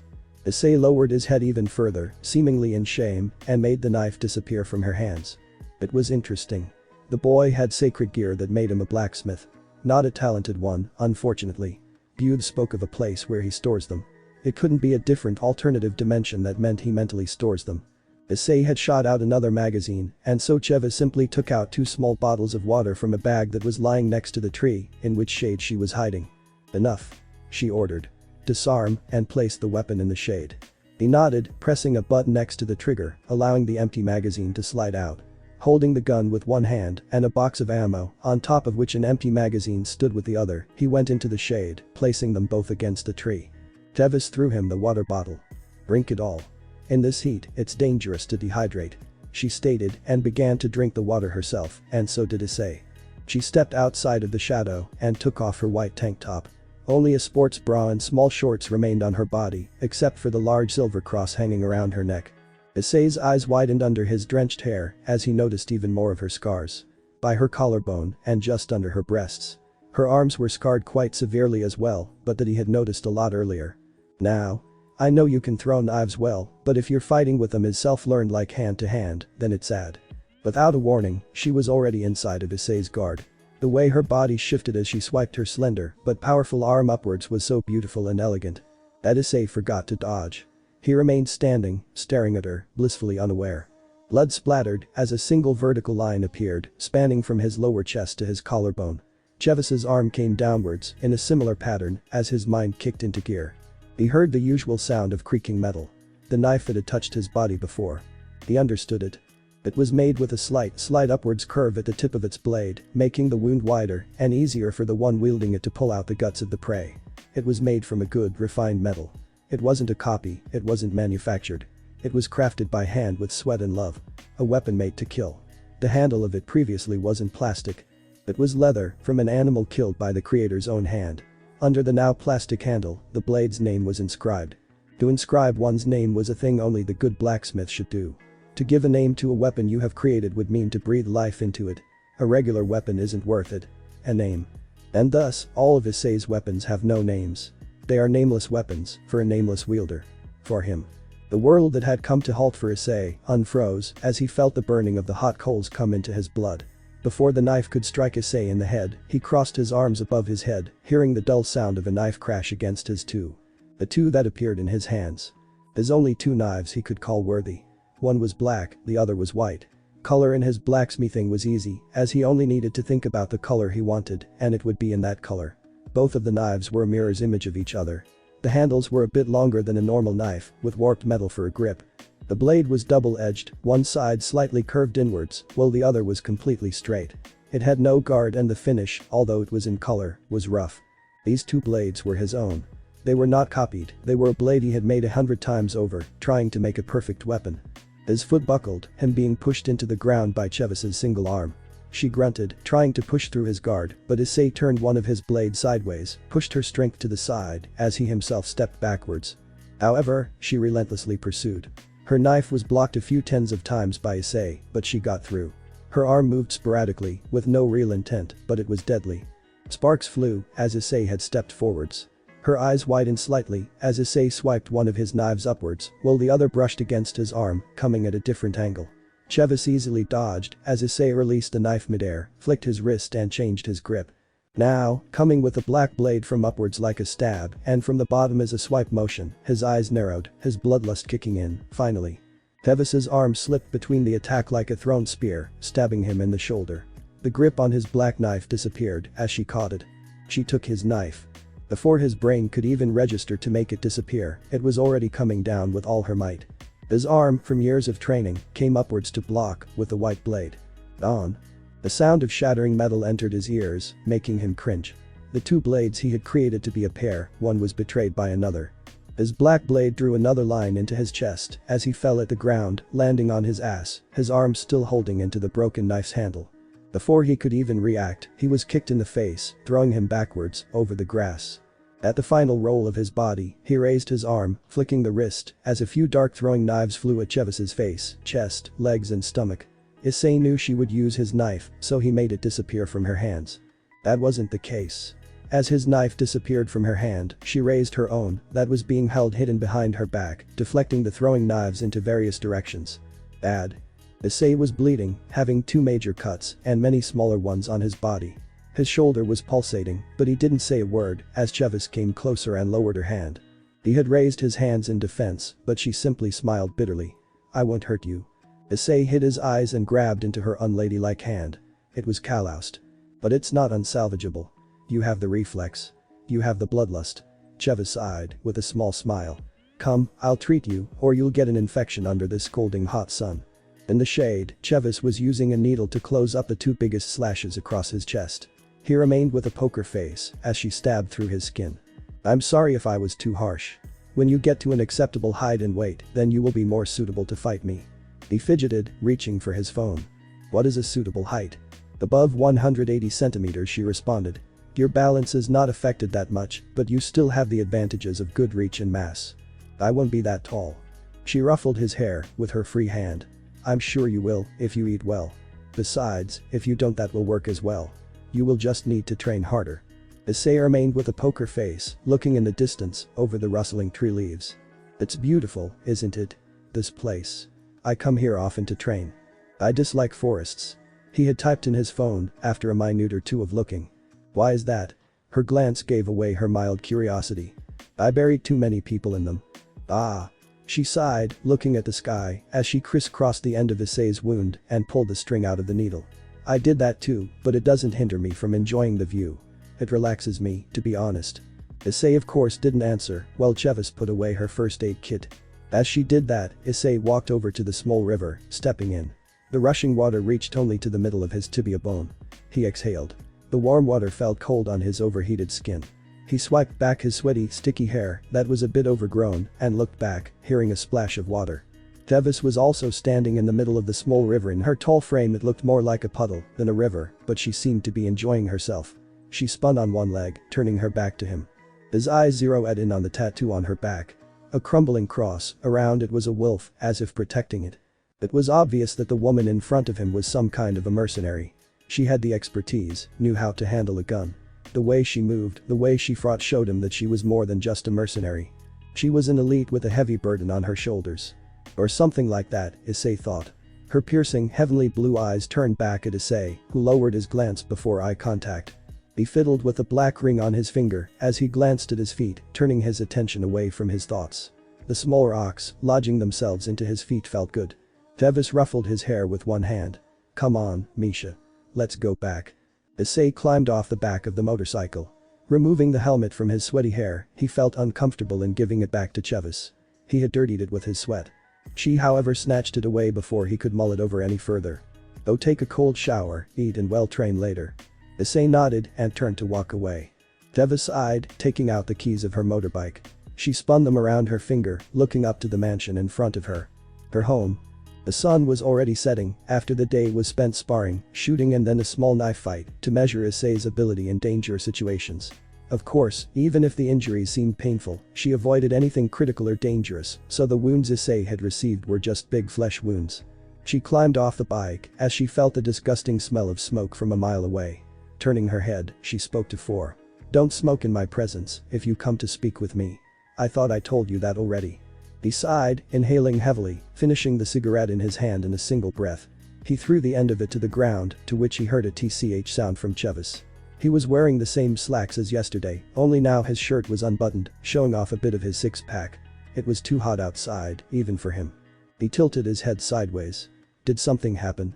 Issei lowered his head even further, seemingly in shame, and made the knife disappear from her hands. It was interesting. The boy had sacred gear that made him a blacksmith. Not a talented one, unfortunately. Booth spoke of a place where he stores them. It couldn't be a different alternative dimension that meant he mentally stores them. Issei had shot out another magazine, and so Chevis simply took out 2 small bottles of water from a bag that was lying next to the tree, in which shade she was hiding. Enough, she ordered. Disarm and place the weapon in the shade. He nodded, pressing a button next to the trigger, allowing the empty magazine to slide out. Holding the gun with one hand and a box of ammo, on top of which an empty magazine stood with the other, he went into the shade, placing them both against the tree. Chevis threw him the water bottle. Drink it all. In this heat, it's dangerous to dehydrate, she stated and began to drink the water herself, and so did Issei. She stepped outside of the shadow and took off her white tank top. Only a sports bra and small shorts remained on her body, except for the large silver cross hanging around her neck. Issei's eyes widened under his drenched hair as he noticed even more of her scars. By her collarbone and just under her breasts. Her arms were scarred quite severely as well, but that he had noticed a lot earlier. Now, I know you can throw knives well, but if your fighting with them is self-learned like hand to hand, then it's sad. Without a warning, she was already inside of Issei's guard. The way her body shifted as she swiped her slender but powerful arm upwards was so beautiful and elegant that Issei forgot to dodge. He remained standing, staring at her, blissfully unaware. Blood splattered as a single vertical line appeared, spanning from his lower chest to his collarbone. Chevis's arm came downwards in a similar pattern as his mind kicked into gear. He heard the usual sound of creaking metal. The knife that had touched his body before. He understood it. It was made with a slight upwards curve at the tip of its blade, making the wound wider and easier for the one wielding it to pull out the guts of the prey. It was made from a good, refined metal. It wasn't a copy, it wasn't manufactured. It was crafted by hand with sweat and love. A weapon made to kill. The handle of it previously wasn't plastic. It was leather from an animal killed by the creator's own hand. Under the now plastic handle, the blade's name was inscribed. To inscribe one's name was a thing only the good blacksmith should do. To give a name to a weapon you have created would mean to breathe life into it. A regular weapon isn't worth it. A name. And thus, all of Issei's weapons have no names. They are nameless weapons, for a nameless wielder. For him. The world that had come to halt for Issei unfroze as he felt the burning of the hot coals come into his blood. Before the knife could strike Issei in the head, he crossed his arms above his head, hearing the dull sound of a knife crash against his two. The two that appeared in his hands. There's only two knives he could call worthy. One was black, the other was white. Color in his blacksmithing was easy, as he only needed to think about the color he wanted, and it would be in that color. Both of the knives were a mirror's image of each other. The handles were a bit longer than a normal knife, with warped metal for a grip. The blade was double-edged, one side slightly curved inwards, while the other was completely straight. It had no guard and the finish, although it was in color, was rough. These two blades were his own. They were not copied, they were a blade he had made 100 times over, trying to make a perfect weapon. His foot buckled, him being pushed into the ground by Chevis's single arm. She grunted, trying to push through his guard, but Issei turned one of his blades sideways, pushed her strength to the side, as he himself stepped backwards. However, she relentlessly pursued. Her knife was blocked a few tens of times by Issei, but she got through. Her arm moved sporadically, with no real intent, but it was deadly. Sparks flew, as Issei had stepped forwards. Her eyes widened slightly, as Issei swiped one of his knives upwards, while the other brushed against his arm, coming at a different angle. Chevis easily dodged, as Issei released the knife midair, flicked his wrist and changed his grip. Now, coming with a black blade from upwards like a stab, and from the bottom as a swipe motion, his eyes narrowed, his bloodlust kicking in, finally. Chevis's arm slipped between the attack like a thrown spear, stabbing him in the shoulder. The grip on his black knife disappeared as she caught it. She took his knife. Before his brain could even register to make it disappear, it was already coming down with all her might. His arm, from years of training, came upwards to block, with the white blade. On. The sound of shattering metal entered his ears, making him cringe. The two blades he had created to be a pair, one was betrayed by another. His black blade drew another line into his chest as he fell at the ground, landing on his ass, his arm still holding into the broken knife's handle. Before he could even react, he was kicked in the face, throwing him backwards, over the grass. At the final roll of his body, he raised his arm, flicking the wrist, as a few dark throwing knives flew at Chevis's face, chest, legs and stomach. Issei knew she would use his knife, so he made it disappear from her hands. That wasn't the case. As his knife disappeared from her hand, she raised her own, that was being held hidden behind her back, deflecting the throwing knives into various directions. Bad. Issei was bleeding, having 2 major cuts and many smaller ones on his body. His shoulder was pulsating, but he didn't say a word as Chevis came closer and lowered her hand. He had raised his hands in defense, but she simply smiled bitterly. "I won't hurt you." Issei hid his eyes and grabbed into her unladylike hand. It was calloused. "But it's not unsalvageable. You have the reflex. You have the bloodlust." Chevis sighed, with a small smile. "Come, I'll treat you, or you'll get an infection under this scalding hot sun." In the shade, Chevis was using a needle to close up the 2 biggest slashes across his chest. He remained with a poker face as she stabbed through his skin. "I'm sorry if I was too harsh. When you get to an acceptable height and weight, then you will be more suitable to fight me." He fidgeted, reaching for his phone. "What is a suitable height?" "Above 180 centimeters," she responded. "Your balance is not affected that much, but you still have the advantages of good reach and mass." "I won't be that tall." She ruffled his hair with her free hand. "I'm sure you will, if you eat well. Besides, if you don't, that will work as well. You will just need to train harder." Issei remained with a poker face, looking in the distance, over the rustling tree leaves. "It's beautiful, isn't it? This place. I come here often to train. I dislike forests." He had typed in his phone after a minute or two of looking. "Why is that?" Her glance gave away her mild curiosity. "I buried too many people in them." "Ah." She sighed, looking at the sky as she crisscrossed the end of Issei's wound and pulled the string out of the needle. I did that too, but it doesn't hinder me from enjoying the view. It relaxes me, to be honest. Issei of course didn't answer while Chevis put away her first aid kit. As she did that, Issei walked over to the small river, stepping in. The rushing water reached only to the middle of his tibia bone. He exhaled. The warm water felt cold on his overheated skin. He swiped back his sweaty, sticky hair that was a bit overgrown and looked back, hearing a splash of water. Chevis was also standing in the middle of the small river. In her tall frame it looked more like a puddle than a river, but she seemed to be enjoying herself. She spun on one leg, turning her back to him. His eyes zeroed in on the tattoo on her back. A crumbling cross, around it was a wolf, as if protecting it. It was obvious that the woman in front of him was some kind of a mercenary. She had the expertise, knew how to handle a gun. The way she moved, the way she fought showed him that she was more than just a mercenary. She was an elite with a heavy burden on her shoulders. Or something like that, Issei thought. Her piercing, heavenly blue eyes turned back at Issei, who lowered his glance before eye contact. He fiddled with a black ring on his finger as he glanced at his feet, turning his attention away from his thoughts. The small rocks, lodging themselves into his feet felt good. Chevis ruffled his hair with one hand. Come on, Misha. Let's go back. Issei climbed off the back of the motorcycle. Removing the helmet from his sweaty hair, he felt uncomfortable in giving it back to Chevis. He had dirtied it with his sweat. She however snatched it away before he could mull it over any further. Go take a cold shower, eat and well train later. Issei nodded and turned to walk away. Chevis sighed, taking out the keys of her motorbike. She spun them around her finger, looking up to the mansion in front of her. Her home. The sun was already setting after the day was spent sparring, shooting and then a small knife fight to measure Issei's ability in danger situations. Of course, even if the injuries seemed painful, she avoided anything critical or dangerous, so the wounds Issei had received were just big flesh wounds. She climbed off the bike as she felt the disgusting smell of smoke from a mile away. Turning her head, she spoke to Four. Don't smoke in my presence if you come to speak with me. I thought I told you that already. He sighed, inhaling heavily, finishing the cigarette in his hand in a single breath. He threw the end of it to the ground, to which he heard a tch sound from Chevis. He was wearing the same slacks as yesterday, only now his shirt was unbuttoned, showing off a bit of his six-pack. It was too hot outside, even for him. He tilted his head sideways. Did something happen?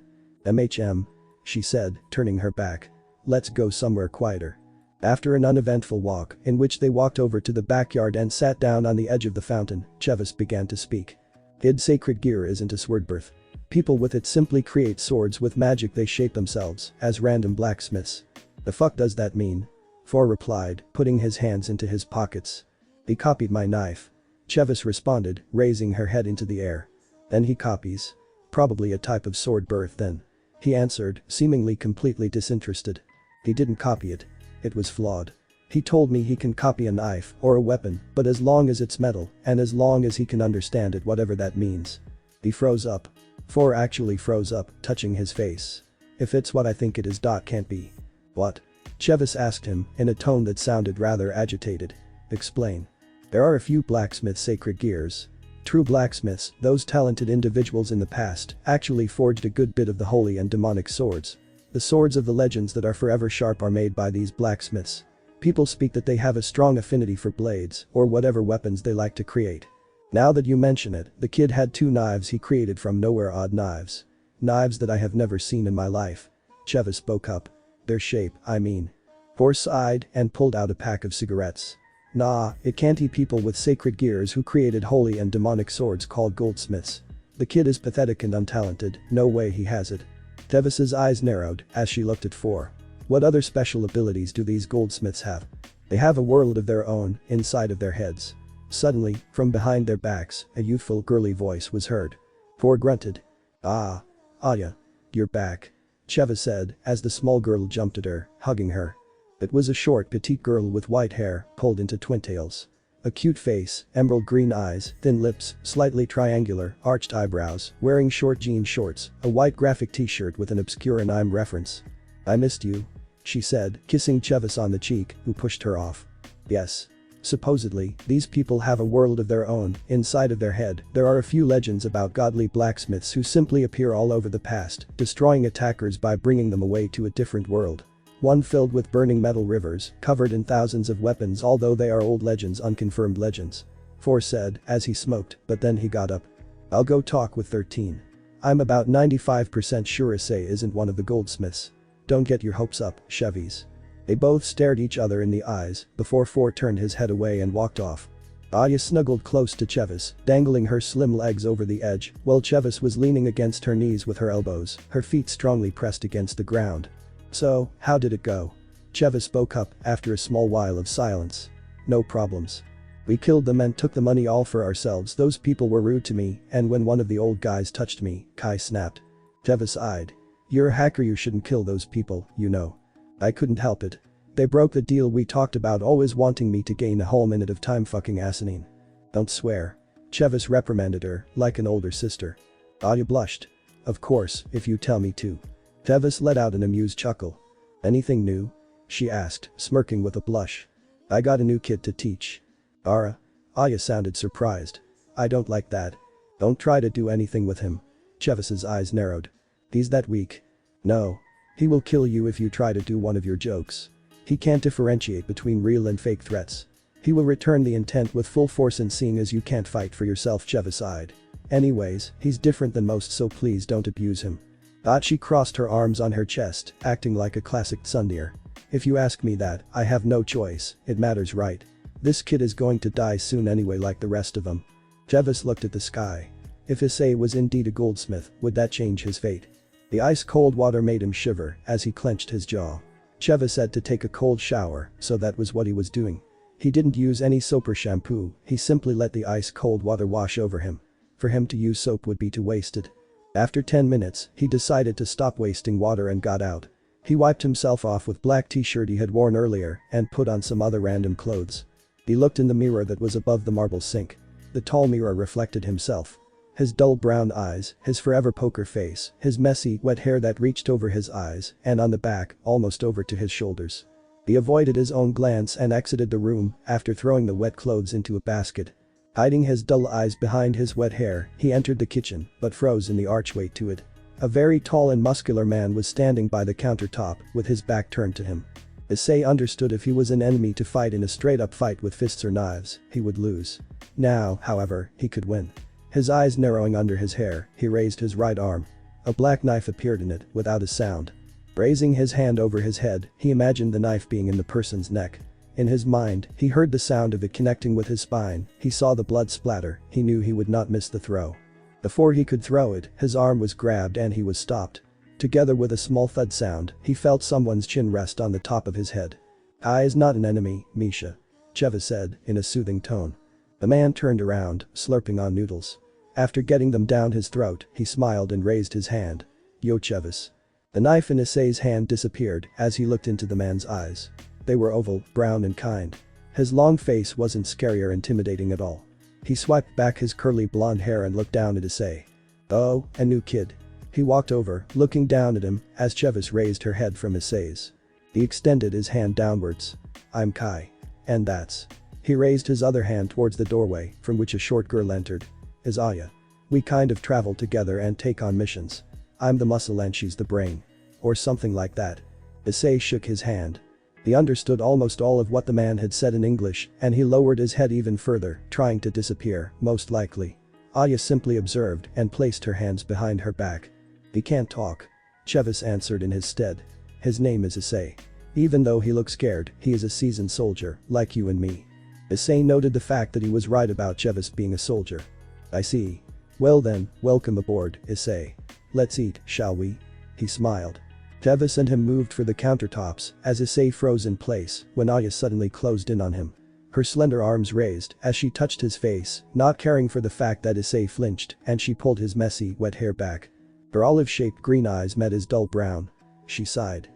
She said, turning her back. Let's go somewhere quieter. After an uneventful walk, in which they walked over to the backyard and sat down on the edge of the fountain, Chevis began to speak. Id sacred gear isn't a swordbirth. People with it simply create swords with magic. They shape themselves as random blacksmiths. The fuck does that mean? Four replied, putting his hands into his pockets. He copied my knife. Chevis responded, raising her head into the air. Then he copies. Probably a type of sword birth then. He answered, seemingly completely disinterested. He didn't copy it. It was flawed. He told me he can copy a knife or a weapon, but as long as it's metal and as long as he can understand it, whatever that means. He froze up. Four actually froze up, touching his face. If it's what I think it is, can't be. What? Chevis asked him in a tone that sounded rather agitated. Explain. There are a few blacksmith sacred gears. True blacksmiths, those talented individuals in the past, actually forged a good bit of the holy and demonic swords. The swords of the legends that are forever sharp are made by these blacksmiths. People speak that they have a strong affinity for blades or whatever weapons they like to create. Now that you mention it, the kid had 2 knives he created from nowhere. Odd knives. Knives that I have never seen in my life. Chevis spoke up. Their shape, I mean. Four sighed and pulled out a pack of cigarettes. Nah, it can't be people with sacred gears who created holy and demonic swords called goldsmiths. The kid is pathetic and untalented, no way he has it. Chevis's eyes narrowed as she looked at Four. What other special abilities do these goldsmiths have? They have a world of their own, inside of their heads. Suddenly, from behind their backs, a youthful girly voice was heard. Four grunted. Ah. Aya. You're back. Chevis said as the small girl jumped at her, hugging her. It was a short petite girl with white hair, pulled into twintails. A cute face, emerald green eyes, thin lips, slightly triangular, arched eyebrows, wearing short jean shorts, a white graphic t-shirt with an obscure anime reference. I missed you. She said, kissing Chevis on the cheek, who pushed her off. Yes. Supposedly, these people have a world of their own, inside of their head. There are a few legends about godly blacksmiths who simply appear all over the past, destroying attackers by bringing them away to a different world. One filled with burning metal rivers, covered in thousands of weapons, although they are old legends, unconfirmed legends. Four said as he smoked, but then he got up. I'll go talk with 13. I'm about 95% sure Issei isn't one of the goldsmiths. Don't get your hopes up, Chevis. They both stared each other in the eyes before Four turned his head away and walked off. Aya snuggled close to Chevis, dangling her slim legs over the edge, while Chevis was leaning against her knees with her elbows, her feet strongly pressed against the ground. So, how did it go? Chevis spoke up after a small while of silence. No problems. We killed them and took the money all for ourselves. Those people were rude to me, and when one of the old guys touched me, Kai snapped. Chevis eyed. You're a hacker, you shouldn't kill those people, you know. I couldn't help it. They broke the deal we talked about, always wanting me to gain a whole minute of time fucking asinine. Don't swear. Chevis reprimanded her, like an older sister. Aya blushed. Of course, if you tell me to. Chevis let out an amused chuckle. Anything new? She asked, smirking with a blush. I got a new kid to teach. Aya sounded surprised. I don't like that. Don't try to do anything with him. Chevis's eyes narrowed. He's that weak. No. He will kill you if you try to do one of your jokes. He can't differentiate between real and fake threats. He will return the intent with full force, and seeing as you can't fight for yourself, Chevis sighed. Anyways, he's different than most, so please don't abuse him. She crossed her arms on her chest, acting like a classic tsundere. If you ask me that, I have no choice, it matters, right? This kid is going to die soon anyway, like the rest of them. Chevis looked at the sky. If Issei was indeed a goldsmith, would that change his fate? The ice-cold water made him shiver as he clenched his jaw. Chevis had to take a cold shower, so that was what he was doing. He didn't use any soap or shampoo, he simply let the ice-cold water wash over him. For him to use soap would be to waste it. After 10 minutes, he decided to stop wasting water and got out. He wiped himself off with black t-shirt he had worn earlier and put on some other random clothes. He looked in the mirror that was above the marble sink. The tall mirror reflected himself. His dull brown eyes, his forever poker face, his messy, wet hair that reached over his eyes and on the back, almost over to his shoulders. He avoided his own glance and exited the room after throwing the wet clothes into a basket. Hiding his dull eyes behind his wet hair, he entered the kitchen but froze in the archway to it. A very tall and muscular man was standing by the countertop with his back turned to him. Issei understood if he was an enemy to fight in a straight-up fight with fists or knives, he would lose. Now, however, he could win. His eyes narrowing under his hair, he raised his right arm. A black knife appeared in it without a sound. Raising his hand over his head, he imagined the knife being in the person's neck. In his mind, he heard the sound of it connecting with his spine, he saw the blood splatter, he knew he would not miss the throw. Before he could throw it, his arm was grabbed and he was stopped. Together with a small thud sound, he felt someone's chin rest on the top of his head. "I is not an enemy, Misha," Chevis said, in a soothing tone. The man turned around, slurping on noodles. After getting them down his throat, he smiled and raised his hand. "Yo, Chevis." The knife in Issei's hand disappeared as he looked into the man's eyes. They were oval, brown and kind. His long face wasn't scary or intimidating at all. He swiped back his curly blonde hair and looked down at Issei. "Oh, a new kid." He walked over, looking down at him, as Chevis raised her head from Issei's. He extended his hand downwards. "I'm Kai. And that's." He raised his other hand towards the doorway, from which a short girl entered. "Is Aya. We kind of travel together and take on missions. I'm the muscle and she's the brain. Or something like that." Issei shook his hand. He understood almost all of what the man had said in English, and he lowered his head even further, trying to disappear, most likely. Aya simply observed and placed her hands behind her back. "He can't talk," Chevis answered in his stead. "His name is Issei. Even though he looks scared, he is a seasoned soldier, like you and me." Issei noted the fact that he was right about Chevis being a soldier. "I see. Well then, welcome aboard, Issei. Let's eat, shall we?" He smiled. Chevis and him moved for the countertops as Issei froze in place when Aya suddenly closed in on him. Her slender arms raised as she touched his face, not caring for the fact that Issei flinched, and she pulled his messy, wet hair back. Her olive-shaped green eyes met his dull brown. She sighed.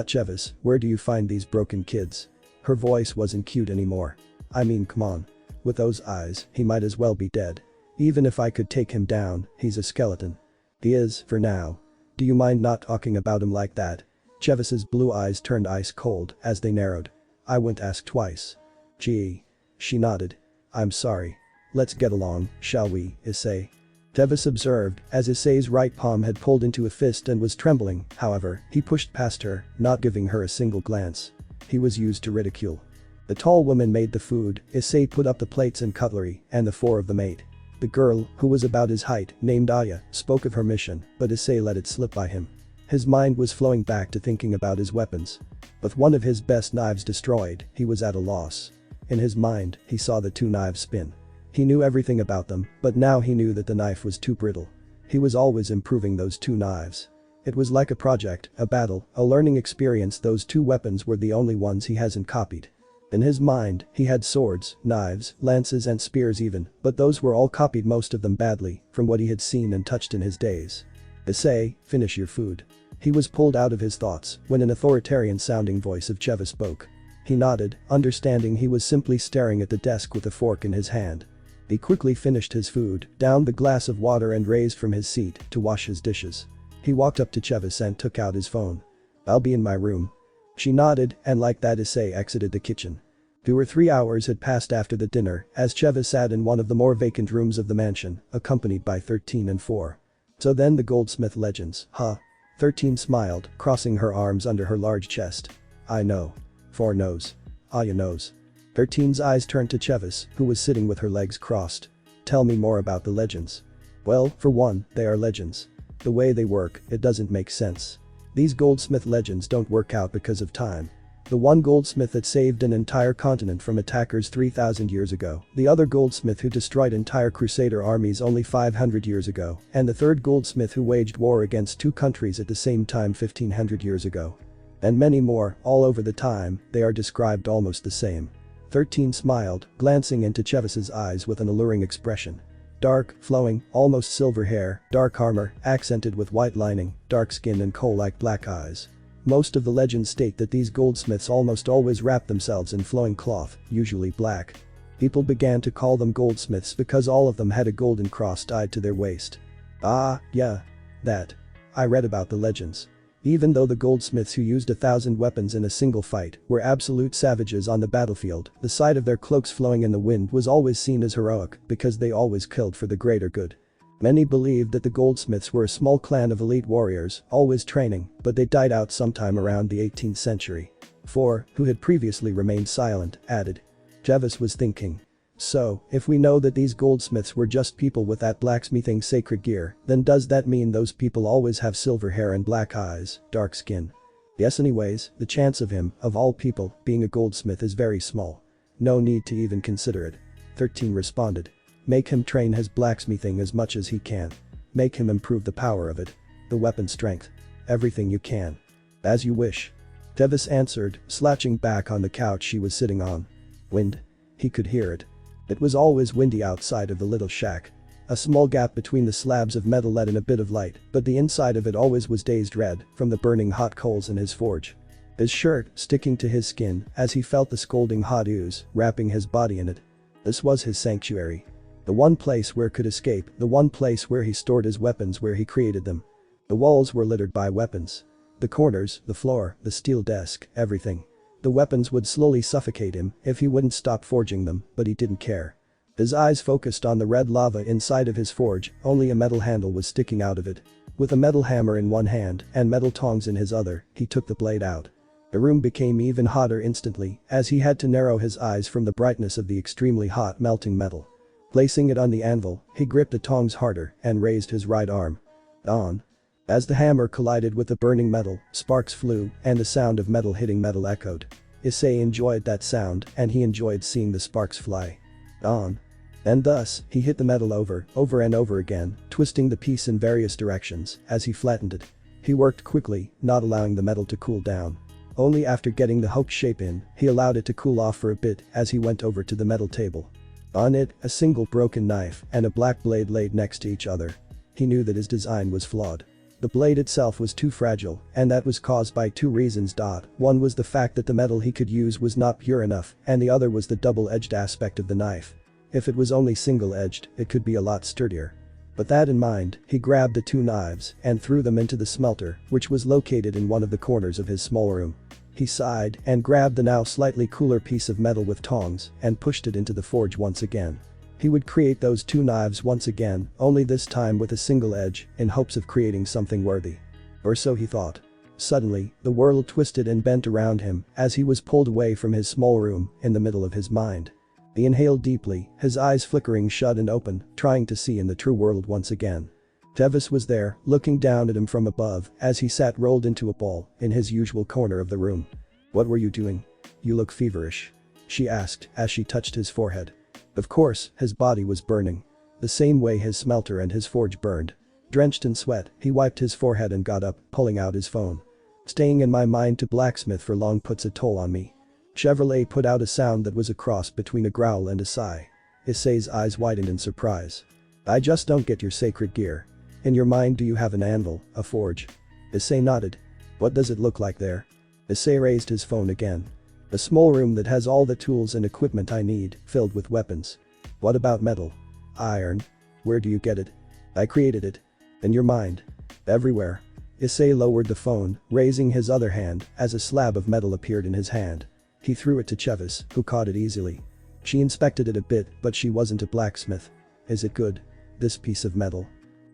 Chevis, where do you find these broken kids?" Her voice wasn't cute anymore. "I mean, come on. With those eyes, he might as well be dead. Even if I could take him down, he's a skeleton." "He is, for now. Do you mind not talking about him like that?" Chevis's blue eyes turned ice cold as they narrowed. "I wouldn't ask twice." "Gee." She nodded. "I'm sorry. Let's get along, shall we, Issei?" Chevis observed as Issei's right palm had pulled into a fist and was trembling, however, he pushed past her, not giving her a single glance. He was used to ridicule. The tall woman made the food, Issei put up the plates and cutlery, and the four of them ate. The girl, who was about his height, named Aya, spoke of her mission, but Issei let it slip by him. His mind was flowing back to thinking about his weapons. With one of his best knives destroyed, he was at a loss. In his mind, he saw the two knives spin. He knew everything about them, but now he knew that the knife was too brittle. He was always improving those two knives. It was like a project, a battle, a learning experience. Those two weapons were the only ones he hasn't copied. In his mind, he had swords, knives, lances and spears even, but those were all copied, most of them badly, from what he had seen and touched in his days. Issei, finish your food. He was pulled out of his thoughts when an authoritarian-sounding voice of Chevis spoke. He nodded, understanding he was simply staring at the desk with a fork in his hand. He quickly finished his food, downed the glass of water and raised from his seat to wash his dishes. He walked up to Chevis and took out his phone. "I'll be in my room." She nodded, and like that Issei exited the kitchen. 2 or 3 hours had passed after the dinner as Chevis sat in one of the more vacant rooms of the mansion, accompanied by 13 and 4. "So then the goldsmith legends, huh?" 13 smiled, crossing her arms under her large chest. "I know. 4 knows. Aya knows." 13's eyes turned to Chevis, who was sitting with her legs crossed. "Tell me more about the legends." "Well, for one, they are legends. The way they work, it doesn't make sense. These goldsmith legends don't work out because of time. The one goldsmith that saved an entire continent from attackers 3,000 years ago, the other goldsmith who destroyed entire crusader armies only 500 years ago, and the third goldsmith who waged war against 2 countries at the same time 1500 years ago. And many more, all over the time, they are described almost the same." 13 smiled, glancing into Chevis's eyes with an alluring expression. Dark, flowing, almost silver hair, dark armor, accented with white lining, dark skin and coal-like black eyes. Most of the legends state that these goldsmiths almost always wrap themselves in flowing cloth, usually black. People began to call them goldsmiths because all of them had a golden cross tied to their waist. "Ah, yeah. That. I read about the legends." Even though the goldsmiths who used 1,000 weapons in a single fight were absolute savages on the battlefield, the sight of their cloaks flowing in the wind was always seen as heroic because they always killed for the greater good. Many believed that the goldsmiths were a small clan of elite warriors, always training, but they died out sometime around the 18th century. 4, who had previously remained silent, added. Chevis was thinking. So, if we know that these goldsmiths were just people with that blacksmithing sacred gear, then does that mean those people always have silver hair and black eyes, dark skin? Yes, anyways, the chance of him, of all people, being a goldsmith is very small. No need to even consider it. 13 responded. Make him train his blacksmithing as much as he can. Make him improve the power of it. The weapon strength. Everything you can. As you wish. Chevis answered, slouching back on the couch she was sitting on. Wind. He could hear it. It was always windy outside of the little shack. A small gap between the slabs of metal let in a bit of light, but the inside of it always was dazed red from the burning hot coals in his forge. His shirt sticking to his skin as he felt the scalding hot ooze wrapping his body in it. This was his sanctuary. The one place where could escape, the one place where he stored his weapons, where he created them. The walls were littered by weapons. The corners, the floor, the steel desk, everything. The weapons would slowly suffocate him if he wouldn't stop forging them, but he didn't care. His eyes focused on the red lava inside of his forge, only a metal handle was sticking out of it. With a metal hammer in one hand and metal tongs in his other, he took the blade out. The room became even hotter instantly as he had to narrow his eyes from the brightness of the extremely hot melting metal. Placing it on the anvil, he gripped the tongs harder and raised his right arm. On. As the hammer collided with the burning metal, sparks flew and the sound of metal hitting metal echoed. Issei enjoyed that sound and he enjoyed seeing the sparks fly. On. And thus, he hit the metal over and over again, twisting the piece in various directions as he flattened it. He worked quickly, not allowing the metal to cool down. Only after getting the hooked shape in, he allowed it to cool off for a bit as he went over to the metal table. On it, a single broken knife and a black blade laid next to each other. He knew that his design was flawed. The blade itself was too fragile, and that was caused by 2 reasons. One was the fact that the metal he could use was not pure enough, and the other was the double-edged aspect of the knife. If it was only single-edged, it could be a lot sturdier. With that in mind, he grabbed the 2 knives and threw them into the smelter, which was located in one of the corners of his small room. He sighed and grabbed the now slightly cooler piece of metal with tongs and pushed it into the forge once again. He would create those 2 knives once again, only this time with a single edge, in hopes of creating something worthy. Or so he thought. Suddenly, the world twisted and bent around him as he was pulled away from his small room in the middle of his mind. He inhaled deeply, his eyes flickering shut and open, trying to see in the true world once again. Chevis was there, looking down at him from above as he sat rolled into a ball in his usual corner of the room. "What were you doing? You look feverish," she asked as she touched his forehead. Of course, his body was burning. The same way his smelter and his forge burned. Drenched in sweat, he wiped his forehead and got up, pulling out his phone. "Staying in my mind to blacksmith for long puts a toll on me." Chevrolet put out a sound that was a cross between a growl and a sigh. Issei's eyes widened in surprise. "I just don't get your sacred gear. In your mind do you have an anvil, a forge?" Issei nodded. "What does it look like there?" Issei raised his phone again. "A small room that has all the tools and equipment I need, filled with weapons." "What about metal?" "Iron." "Where do you get it?" "I created it." "In your mind?" "Everywhere." Issei lowered the phone, raising his other hand as a slab of metal appeared in his hand. He threw it to Chevis, who caught it easily. She inspected it a bit, but she wasn't a blacksmith. "Is it good? This piece of metal?"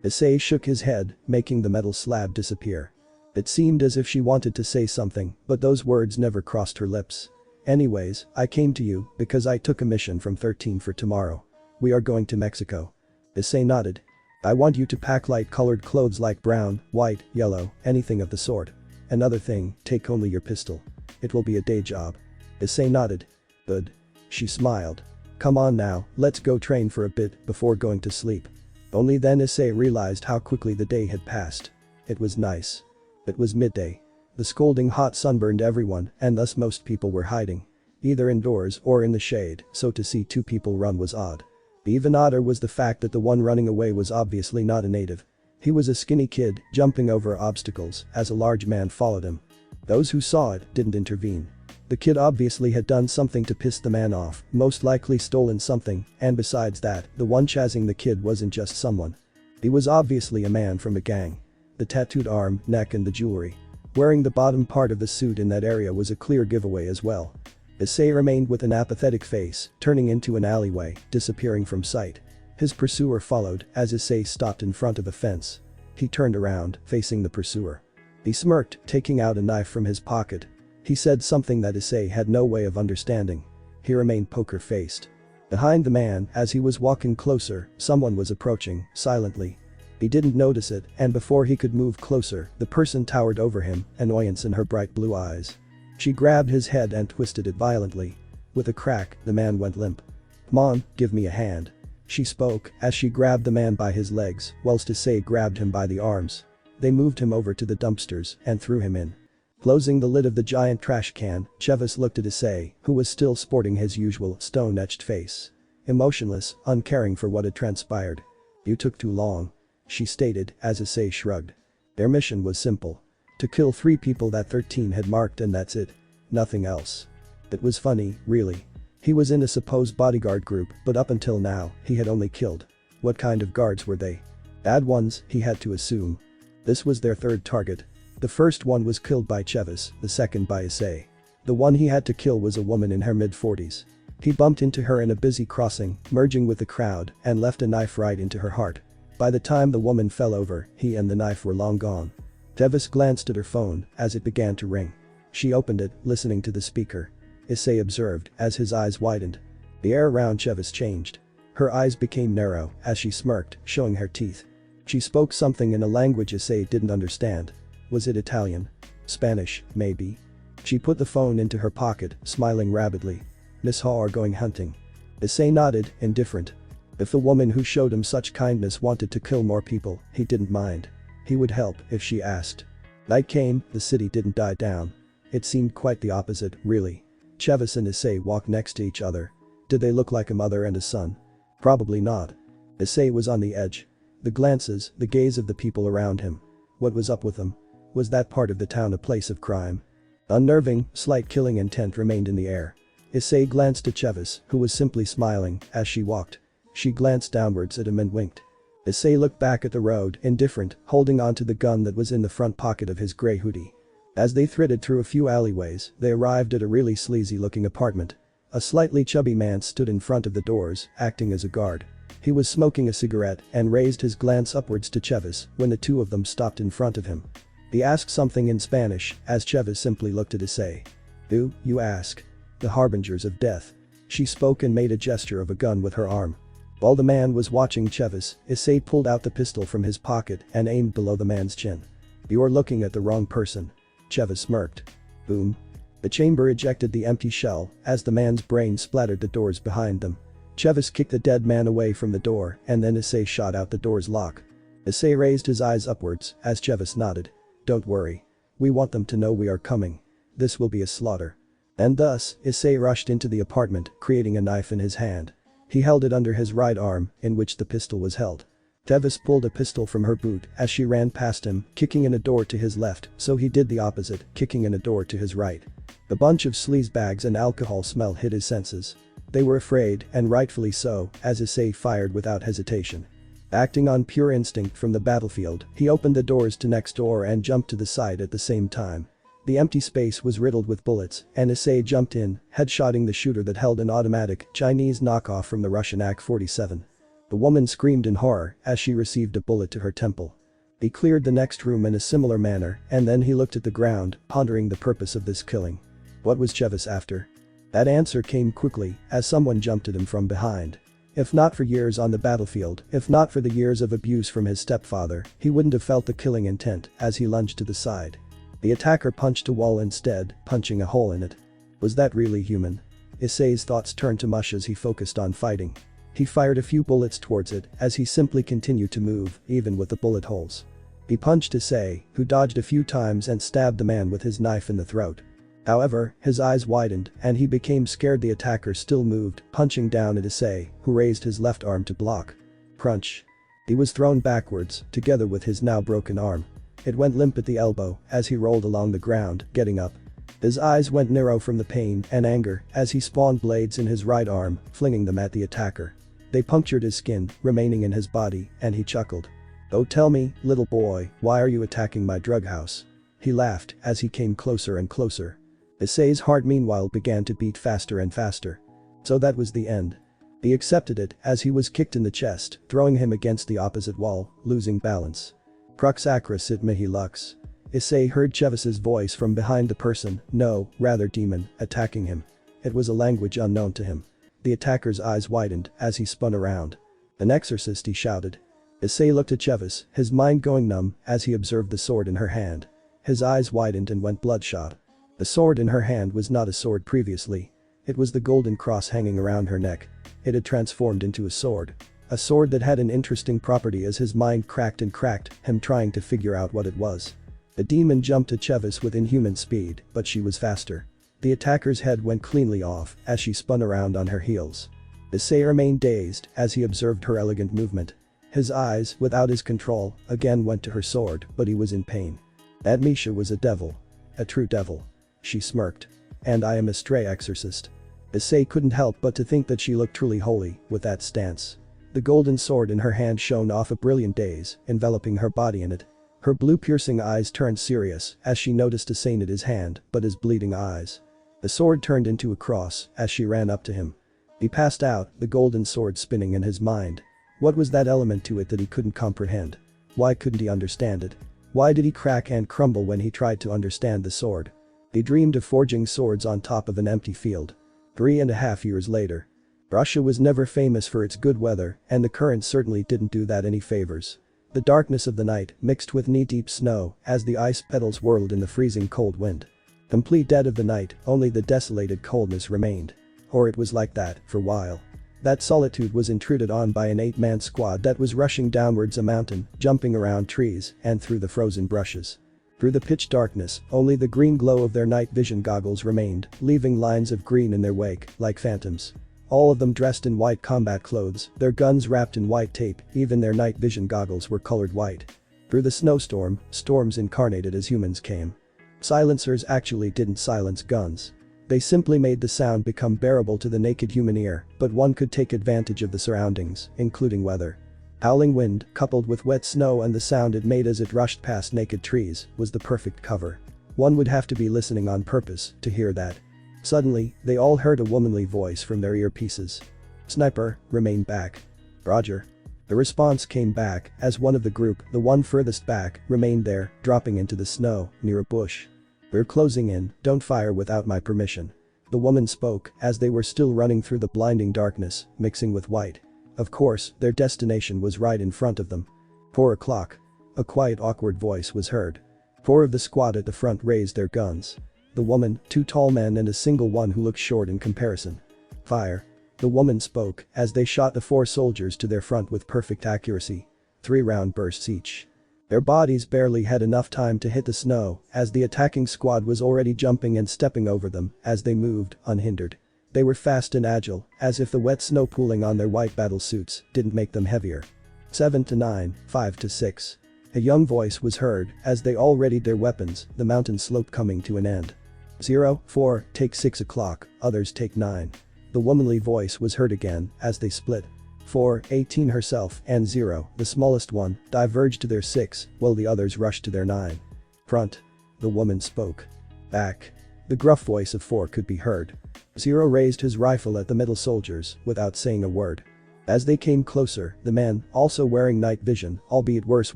Issei shook his head, making the metal slab disappear. It seemed as if she wanted to say something, but those words never crossed her lips. "Anyways, I came to you because I took a mission from 13 for tomorrow. We are going to Mexico." Issei nodded. "I want you to pack light-colored clothes like brown, white, yellow, anything of the sort. Another thing, take only your pistol. It will be a day job." Issei nodded. "Good." She smiled. "Come on now, let's go train for a bit before going to sleep." Only then Issei realized how quickly the day had passed. It was nice. It was midday. The scalding hot sun burned everyone and thus most people were hiding. Either indoors or in the shade, so to see two people run was odd. Even odder was the fact that the one running away was obviously not a native. He was a skinny kid jumping over obstacles as a large man followed him. Those who saw it didn't intervene. The kid obviously had done something to piss the man off, most likely stolen something, and besides that, the one chasing the kid wasn't just someone. He was obviously a man from a gang. The tattooed arm, neck and the jewelry. Wearing the bottom part of the suit in that area was a clear giveaway as well. Issei remained with an apathetic face, turning into an alleyway, disappearing from sight. His pursuer followed as Issei stopped in front of a fence. He turned around, facing the pursuer. He smirked, taking out a knife from his pocket. He said something that Issei had no way of understanding. He remained poker-faced. Behind the man, as he was walking closer, someone was approaching, silently. He didn't notice it, and before he could move closer, the person towered over him, annoyance in her bright blue eyes. She grabbed his head and twisted it violently. With a crack, the man went limp. "Come on, give me a hand." She spoke as she grabbed the man by his legs, whilst Issei grabbed him by the arms. They moved him over to the dumpsters and threw him in. Closing the lid of the giant trash can, Chevis looked at Issei, who was still sporting his usual stone-etched face. Emotionless, uncaring for what had transpired. "You took too long," she stated as Issei shrugged. Their mission was simple. To kill 3 people that 13 had marked and that's it. Nothing else. It was funny, really. He was in a supposed bodyguard group, but up until now, he had only killed. What kind of guards were they? Bad ones, he had to assume. This was their 3rd target. The first one was killed by Chevis, the second by Issei. The one he had to kill was a woman in her mid-40s. He bumped into her in a busy crossing, merging with the crowd, and left a knife right into her heart. By the time the woman fell over, he and the knife were long gone. Chevis glanced at her phone as it began to ring. She opened it, listening to the speaker. Issei observed as his eyes widened. The air around Chevis changed. Her eyes became narrow as she smirked, showing her teeth. She spoke something in a language Issei didn't understand. Was it Italian? Spanish, maybe? She put the phone into her pocket, smiling rabidly. "Miss Haw are going hunting." Issei nodded, indifferent. If the woman who showed him such kindness wanted to kill more people, he didn't mind. He would help if she asked. Night came, the city didn't die down. It seemed quite the opposite, really. Chevis and Issei walked next to each other. Did they look like a mother and a son? Probably not. Issei was on the edge. The glances, the gaze of the people around him. What was up with them? Was that part of the town a place of crime? Unnerving, slight killing intent remained in the air. Issei glanced at Chevis, who was simply smiling as she walked. She glanced downwards at him and winked. Issei looked back at the road, indifferent, holding onto the gun that was in the front pocket of his grey hoodie. As they threaded through a few alleyways, they arrived at a really sleazy-looking apartment. A slightly chubby man stood in front of the doors, acting as a guard. He was smoking a cigarette and raised his glance upwards to Chevis when the two of them stopped in front of him. He asked something in Spanish as Chevis simply looked at Issei. "Who, you ask? The harbingers of death." She spoke and made a gesture of a gun with her arm. While the man was watching Chevis, Issei pulled out the pistol from his pocket and aimed below the man's chin. "You're looking at the wrong person." Chevis smirked. Boom. The chamber ejected the empty shell as the man's brain splattered the doors behind them. Chevis kicked the dead man away from the door and then Issei shot out the door's lock. Issei raised his eyes upwards as Chevis nodded. "Don't worry. We want them to know we are coming. This will be a slaughter." And thus, Issei rushed into the apartment, creating a knife in his hand. He held it under his right arm, in which the pistol was held. Chevis pulled a pistol from her boot as she ran past him, kicking in a door to his left, so he did the opposite, kicking in a door to his right. The bunch of sleaze bags and alcohol smell hit his senses. They were afraid, and rightfully so, as Issei fired without hesitation. Acting on pure instinct from the battlefield, he opened the doors to next door and jumped to the side at the same time. The empty space was riddled with bullets, and Issei jumped in, headshotting the shooter that held an automatic Chinese knockoff from the Russian AK-47. The woman screamed in horror as she received a bullet to her temple. He cleared the next room in a similar manner and then he looked at the ground, pondering the purpose of this killing. What was Chevis after? That answer came quickly as someone jumped at him from behind. If not for years on the battlefield, if not for the years of abuse from his stepfather, he wouldn't have felt the killing intent as he lunged to the side. The attacker punched a wall instead, punching a hole in it. Was that really human? Issei's thoughts turned to mush as he focused on fighting. He fired a few bullets towards it as he simply continued to move, even with the bullet holes. He punched Issei, who dodged a few times and stabbed the man with his knife in the throat. However, his eyes widened and he became scared the attacker still moved, punching down at Issei, who raised his left arm to block. Crunch. He was thrown backwards, together with his now broken arm. It went limp at the elbow as he rolled along the ground, getting up. His eyes went narrow from the pain and anger as he spawned blades in his right arm, flinging them at the attacker. They punctured his skin, remaining in his body, and he chuckled. "Oh, tell me, little boy, why are you attacking my drug house?" He laughed as he came closer and closer. Issei's heart meanwhile began to beat faster and faster. So that was the end. He accepted it as he was kicked in the chest, throwing him against the opposite wall, losing balance. "Crux acra sit mihi lux." Issei heard Chevis's voice from behind the person, no, rather demon, attacking him. It was a language unknown to him. The attacker's eyes widened as he spun around. "An exorcist," he shouted. Issei looked at Chevis, his mind going numb as he observed the sword in her hand. His eyes widened and went bloodshot. The sword in her hand was not a sword previously. It was the golden cross hanging around her neck. It had transformed into a sword. A sword that had an interesting property as his mind cracked and cracked, him trying to figure out what it was. The demon jumped at Chevis with inhuman speed, but she was faster. The attacker's head went cleanly off as she spun around on her heels. Issei remained dazed as he observed her elegant movement. His eyes, without his control, again went to her sword, but he was in pain. That Misha was a devil. A true devil. She smirked. "And I am a stray exorcist." Issei couldn't help but to think that she looked truly holy with that stance. The golden sword in her hand shone off a brilliant daze, enveloping her body in it. Her blue piercing eyes turned serious as she noticed Issei at his hand, but his bleeding eyes. The sword turned into a cross as she ran up to him. He passed out, the golden sword spinning in his mind. What was that element to it that he couldn't comprehend? Why couldn't he understand it? Why did he crack and crumble when he tried to understand the sword? He dreamed of forging swords on top of an empty field. 3.5 years later. Russia was never famous for its good weather, and the current certainly didn't do that any favors. The darkness of the night mixed with knee-deep snow as the ice petals whirled in the freezing cold wind. Complete dead of the night, only the desolated coldness remained. Or it was like that for a while. That solitude was intruded on by an 8-man squad that was rushing downwards a mountain, jumping around trees, and through the frozen brushes. Through the pitch darkness, only the green glow of their night vision goggles remained, leaving lines of green in their wake, like phantoms. All of them dressed in white combat clothes, their guns wrapped in white tape, even their night vision goggles were colored white. Through the snowstorm, storms incarnated as humans came. Silencers actually didn't silence guns. They simply made the sound become bearable to the naked human ear, but one could take advantage of the surroundings, including weather. Howling wind, coupled with wet snow and the sound it made as it rushed past naked trees, was the perfect cover. One would have to be listening on purpose to hear that. Suddenly, they all heard a womanly voice from their earpieces. "Sniper, remain back." "Roger." The response came back as one of the group, the one furthest back, remained there, dropping into the snow, near a bush. "We're closing in, don't fire without my permission." The woman spoke as they were still running through the blinding darkness, mixing with white. Of course, their destination was right in front of them. 4 o'clock. A quiet, awkward voice was heard. 4 of the squad at the front raised their guns. The woman, 2 tall men and a single one who looked short in comparison. Fire. The woman spoke as they shot the 4 soldiers to their front with perfect accuracy. 3 round bursts each. Their bodies barely had enough time to hit the snow as the attacking squad was already jumping and stepping over them as they moved, unhindered. They were fast and agile, as if the wet snow pooling on their white battle suits didn't make them heavier. 7 to 9, 5 to 6. A young voice was heard as they all readied their weapons, the mountain slope coming to an end. 0, 4, take 6 o'clock, others take 9. The womanly voice was heard again as they split. 4, 18 herself and 0, the smallest one, diverged to their 6, while the others rushed to their 9. Front. The woman spoke. Back. The gruff voice of 4 could be heard. 0 raised his rifle at the middle soldiers without saying a word. As they came closer, the men, also wearing night vision, albeit worse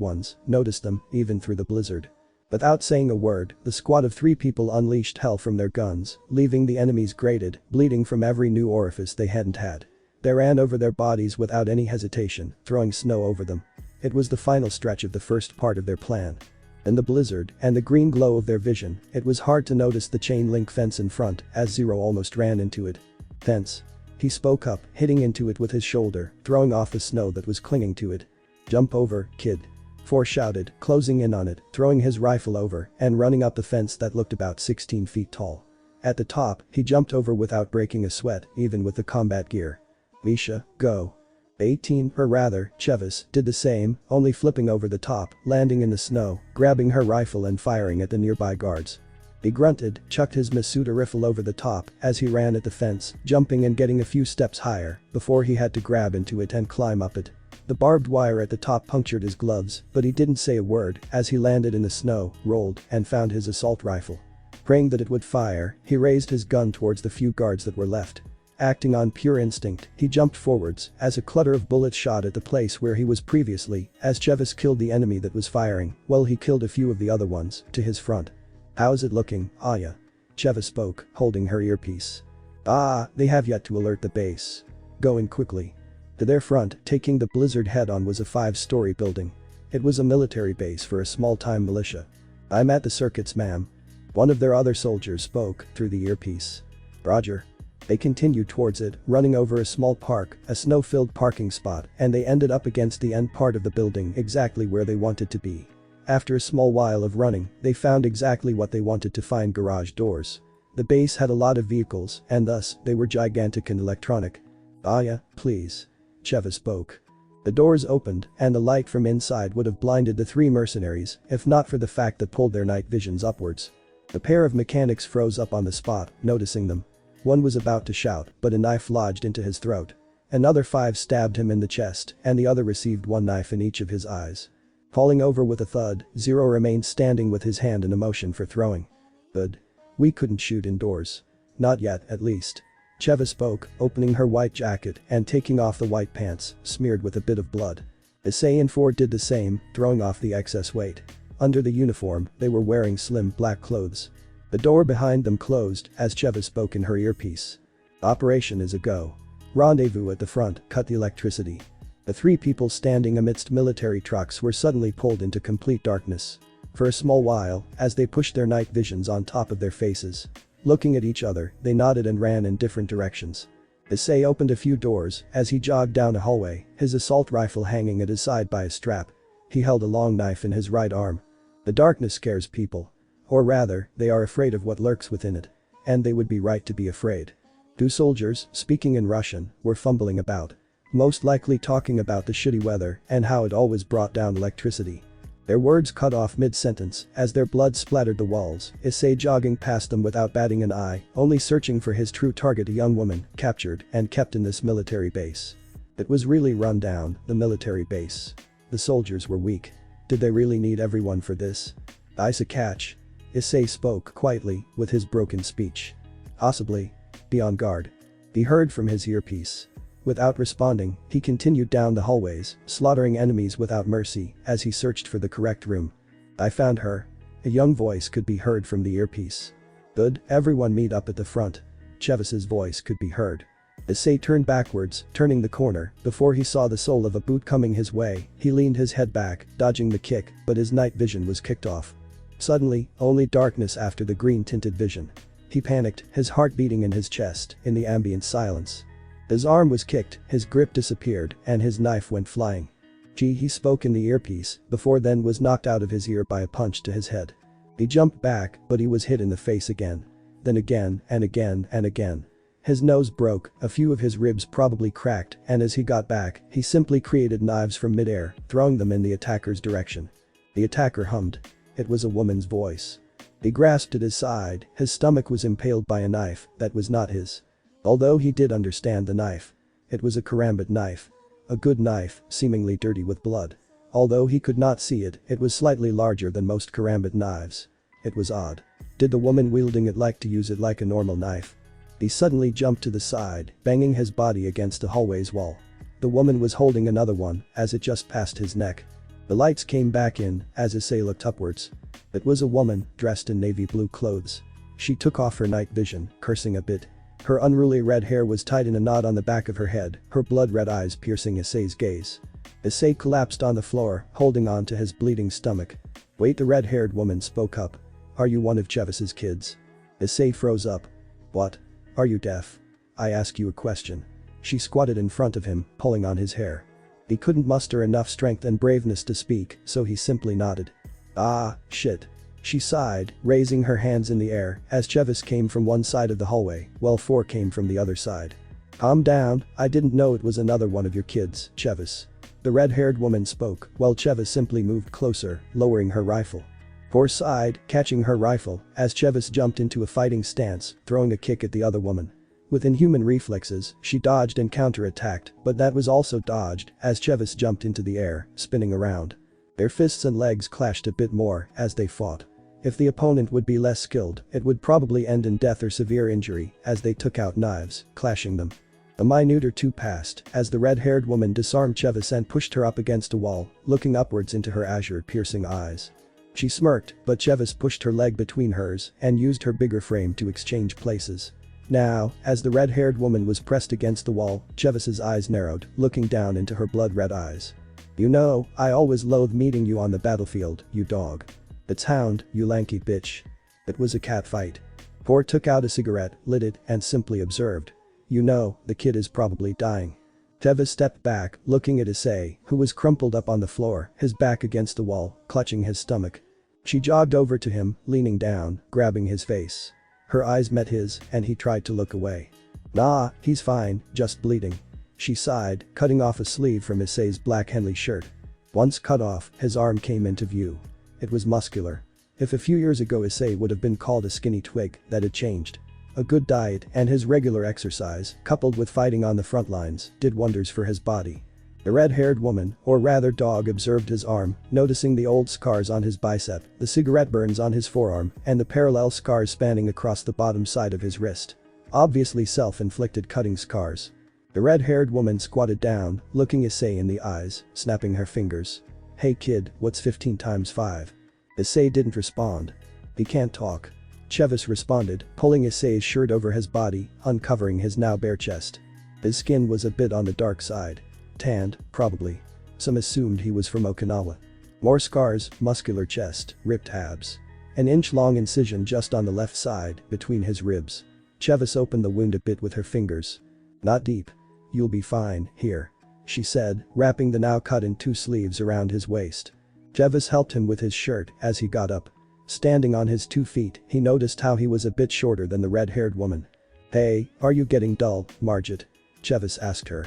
ones, noticed them, even through the blizzard. Without saying a word, the squad of 3 people unleashed hell from their guns, leaving the enemies grated, bleeding from every new orifice they hadn't had. They ran over their bodies without any hesitation, throwing snow over them. It was the final stretch of the first part of their plan. In the blizzard and the green glow of their vision, it was hard to notice the chain link fence in front as 0 almost ran into it. Fence. He spoke up, hitting into it with his shoulder, throwing off the snow that was clinging to it. Jump over, kid. 4 shouted, closing in on it, throwing his rifle over and running up the fence that looked about 16 feet tall. At the top, he jumped over without breaking a sweat, even with the combat gear. Misha, go. 18, or rather, Chevis, did the same, only flipping over the top, landing in the snow, grabbing her rifle and firing at the nearby guards. He grunted, chucked his Masuda rifle over the top as he ran at the fence, jumping and getting a few steps higher before he had to grab into it and climb up it. The barbed wire at the top punctured his gloves, but he didn't say a word as he landed in the snow, rolled, and found his assault rifle. Praying that it would fire, he raised his gun towards the few guards that were left. Acting on pure instinct, he jumped forwards as a clutter of bullets shot at the place where he was previously as Chevis killed the enemy that was firing, while he killed a few of the other ones to his front. How's it looking, Aya? Chevis spoke, holding her earpiece. They have yet to alert the base. Go in quickly. To their front, taking the blizzard head-on was a 5-story building. It was a military base for a small-time militia. I'm at the circuits, ma'am. One of their other soldiers spoke through the earpiece. Roger. They continued towards it, running over a small park, a snow-filled parking spot, and they ended up against the end part of the building exactly where they wanted to be. After a small while of running, they found exactly what they wanted to find: garage doors. The base had a lot of vehicles, and thus, they were gigantic and electronic. Aya, please. Chevis spoke. The doors opened, and the light from inside would have blinded the 3 mercenaries, if not for the fact that pulled their night visions upwards. The pair of mechanics froze up on the spot, noticing them. One was about to shout, but a knife lodged into his throat. Another 5 stabbed him in the chest, and the other received 1 knife in each of his eyes. Falling over with a thud, 0 remained standing with his hand in a motion for throwing. Good. We couldn't shoot indoors. Not yet, at least. Chevis spoke, opening her white jacket and taking off the white pants, smeared with a bit of blood. Issei and 4 did the same, throwing off the excess weight. Under the uniform, they were wearing slim black clothes. The door behind them closed as Chevis spoke in her earpiece. Operation is a go. Rendezvous at the front, cut the electricity. The 3 people standing amidst military trucks were suddenly pulled into complete darkness. For a small while, as they pushed their night visions on top of their faces. Looking at each other, they nodded and ran in different directions. Issei opened a few doors as he jogged down a hallway, his assault rifle hanging at his side by a strap. He held a long knife in his right arm. The darkness scares people. Or rather, they are afraid of what lurks within it. And they would be right to be afraid. 2 soldiers, speaking in Russian, were fumbling about. Most likely talking about the shitty weather and how it always brought down electricity. Their words cut off mid-sentence as their blood splattered the walls, Issei jogging past them without batting an eye, only searching for his true target, a young woman, captured and kept in this military base. It was really run down, the military base. The soldiers were weak. Did they really need everyone for this? I's a catch. Issei spoke quietly, with his broken speech. Possibly. Be on guard. He heard from his earpiece. Without responding, he continued down the hallways, slaughtering enemies without mercy as he searched for the correct room. I found her. A young voice could be heard from the earpiece. Good, everyone meet up at the front. Chevis's voice could be heard. Issei turned backwards, turning the corner, before he saw the sole of a boot coming his way. He leaned his head back, dodging the kick, but his night vision was kicked off. Suddenly, only darkness after the green-tinted vision. He panicked, his heart beating in his chest, in the ambient silence. His arm was kicked, his grip disappeared, and his knife went flying. He spoke in the earpiece, before then was knocked out of his ear by a punch to his head. He jumped back, but he was hit in the face again. Then again, and again, and again. His nose broke, a few of his ribs probably cracked, and as he got back, he simply created knives from midair, throwing them in the attacker's direction. The attacker hummed. It was a woman's voice. He grasped at his side, his stomach was impaled by a knife that was not his. Although he did understand the knife. It was a karambit knife. A good knife, seemingly dirty with blood. Although he could not see it, it was slightly larger than most karambit knives. It was odd. Did the woman wielding it like to use it like a normal knife? He suddenly jumped to the side, banging his body against the hallway's wall. The woman was holding another one, as it just passed his neck. The lights came back in, as Issei looked upwards. It was a woman, dressed in navy blue clothes. She took off her night vision, cursing a bit. Her unruly red hair was tied in a knot on the back of her head, her blood-red eyes piercing Issei's gaze. Issei collapsed on the floor, holding on to his bleeding stomach. Wait, the red-haired woman spoke up. Are you one of Chevis's kids? Issei froze up. What? Are you deaf? I ask you a question. She squatted in front of him, pulling on his hair. He couldn't muster enough strength and braveness to speak, so he simply nodded. Ah, shit. She sighed, raising her hands in the air, as Chevis came from one side of the hallway, while 4 came from the other side. Calm down, I didn't know it was another one of your kids, Chevis. The red-haired woman spoke, while Chevis simply moved closer, lowering her rifle. 4 sighed, catching her rifle, as Chevis jumped into a fighting stance, throwing a kick at the other woman. With inhuman reflexes, she dodged and counterattacked, but that was also dodged, as Chevis jumped into the air, spinning around. Their fists and legs clashed a bit more, as they fought. If the opponent would be less skilled, it would probably end in death or severe injury, as they took out knives, clashing them. A minute or two passed, as the red-haired woman disarmed Chevis and pushed her up against a wall, looking upwards into her azure-piercing eyes. She smirked, but Chevis pushed her leg between hers and used her bigger frame to exchange places. Now, as the red-haired woman was pressed against the wall, Chevis's eyes narrowed, looking down into her blood-red eyes. You know, I always loathe meeting you on the battlefield, you dog. It's hound, you lanky bitch. It was a cat fight. Por took out a cigarette, lit it, and simply observed. You know, the kid is probably dying. Chevis stepped back, looking at Issei, who was crumpled up on the floor, his back against the wall, clutching his stomach. She jogged over to him, leaning down, grabbing his face. Her eyes met his, and he tried to look away. Nah, he's fine, just bleeding. She sighed, cutting off a sleeve from Issei's black Henley shirt. Once cut off, his arm came into view. It was muscular. If a few years ago Issei would have been called a skinny twig, that had changed. A good diet and his regular exercise, coupled with fighting on the front lines, did wonders for his body. The red-haired woman, or rather dog, observed his arm, noticing the old scars on his bicep, the cigarette burns on his forearm, and the parallel scars spanning across the bottom side of his wrist. Obviously self-inflicted cutting scars. The red-haired woman squatted down, looking Issei in the eyes, snapping her fingers. Hey kid, what's 15 times 5? Issei didn't respond. He can't talk. Chevis responded, pulling Issei's shirt over his body, uncovering his now bare chest. His skin was a bit on the dark side. Tanned, probably. Some assumed he was from Okinawa. More scars, muscular chest, ripped abs. An inch-long incision just on the left side, between his ribs. Chevis opened the wound a bit with her fingers. Not deep. You'll be fine, here. She said, wrapping the now cut in 2 sleeves around his waist. Chevis helped him with his shirt as he got up. Standing on his 2 feet, he noticed how he was a bit shorter than the red-haired woman. Hey, are you getting dull, Margit? Chevis asked her.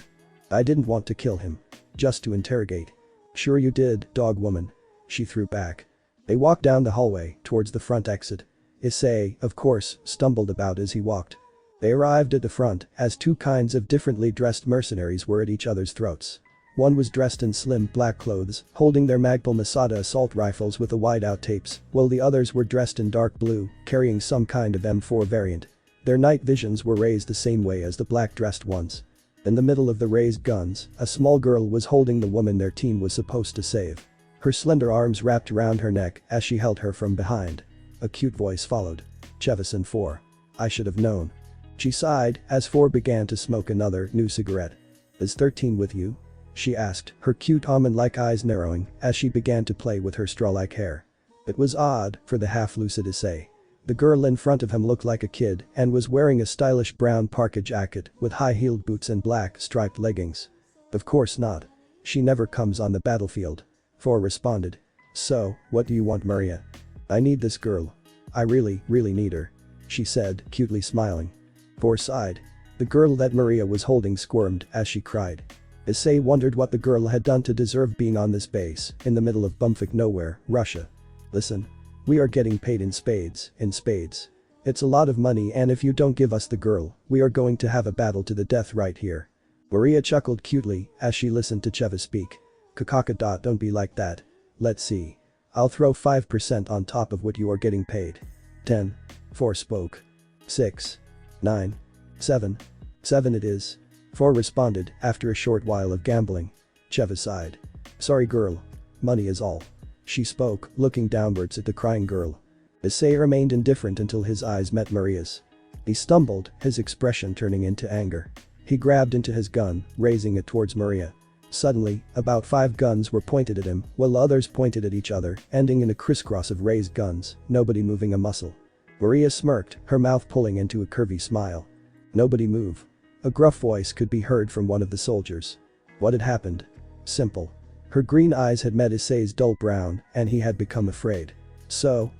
I didn't want to kill him. Just to interrogate. Sure you did, dog woman. She threw back. They walked down the hallway, towards the front exit. Issei, of course, stumbled about as he walked. They arrived at the front, as 2 kinds of differently dressed mercenaries were at each other's throats. One was dressed in slim black clothes, holding their Magpul Masada assault rifles with the wide-out tapes, while the others were dressed in dark blue, carrying some kind of M4 variant. Their night visions were raised the same way as the black-dressed ones. In the middle of the raised guns, a small girl was holding the woman their team was supposed to save. Her slender arms wrapped around her neck as she held her from behind. A cute voice followed. Chevis and 4. I should have known. She sighed as Four began to smoke another new cigarette. "Is 13 with you?" she asked, her cute almond-like eyes narrowing as she began to play with her straw-like hair. It was odd for the half-lucid Issei. The girl in front of him looked like a kid and was wearing a stylish brown parka jacket with high-heeled boots and black striped leggings. "Of course not. She never comes on the battlefield," Four responded. "So, what do you want, Maria?" "I need this girl. I really need her," she said, cutely smiling. Four sighed. The girl that Maria was holding squirmed as she cried. Issei wondered what the girl had done to deserve being on this base in the middle of bumfuck nowhere, Russia. "Listen. We are getting paid in spades. It's a lot of money, and if you don't give us the girl, we are going to have a battle to the death right here." Maria chuckled cutely as she listened to Chevis speak. "Kakaka. Don't be like that. Let's see. I'll throw 5% on top of what you are getting paid." 10. Four spoke. 6. 9. 7. 7 it is. Four responded after a short while of gambling. Chevis sighed. "Sorry girl. Money is all." She spoke, looking downwards at the crying girl. Issei remained indifferent until his eyes met Maria's. He stumbled, his expression turning into anger. He grabbed into his gun, raising it towards Maria. Suddenly, about 5 guns were pointed at him, while others pointed at each other, ending in a crisscross of raised guns, nobody moving a muscle. Maria smirked, her mouth pulling into a curvy smile. "Nobody move." A gruff voice could be heard from one of the soldiers. What had happened? Simple. Her green eyes had met Issei's dull brown, and he had become afraid. So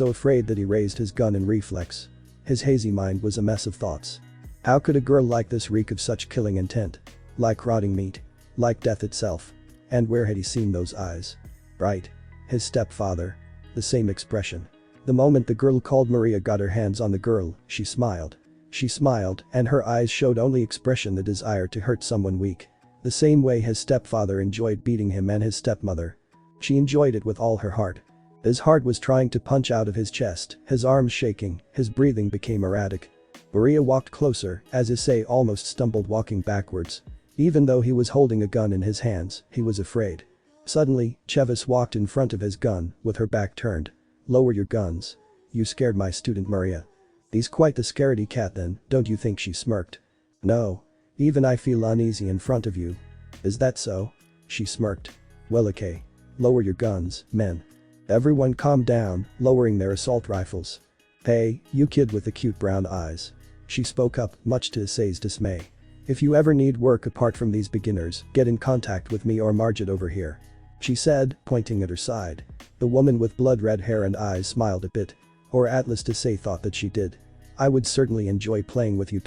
afraid that he raised his gun in reflex. His hazy mind was a mess of thoughts. How could a girl like this reek of such killing intent? Like rotting meat. Like death itself. And where had he seen those eyes? Right. His stepfather. The same expression. The moment the girl called Maria got her hands on the girl, she smiled. She smiled, and her eyes showed only expression the desire to hurt someone weak. The same way his stepfather enjoyed beating him and his stepmother. She enjoyed it with all her heart. His heart was trying to punch out of his chest, his arms shaking, his breathing became erratic. Maria walked closer as Issei almost stumbled walking backwards. Even though he was holding a gun in his hands, he was afraid. Suddenly, Chevis walked in front of his gun, with her back turned. "Lower your guns. You scared my student Maria." "He's quite the scaredy cat then, don't you think?" she smirked. "No. Even I feel uneasy in front of you." "Is that so?" she smirked. "Well okay. Lower your guns, men. Everyone calm down," lowering their assault rifles. "Hey, you kid with the cute brown eyes." She spoke up, much to Issei's dismay. "If you ever need work apart from these beginners, get in contact with me or Margit over here," she said, pointing at her side. The woman with blood-red hair and eyes smiled a bit. Or at least Issei thought that she did. "I would certainly enjoy playing with you.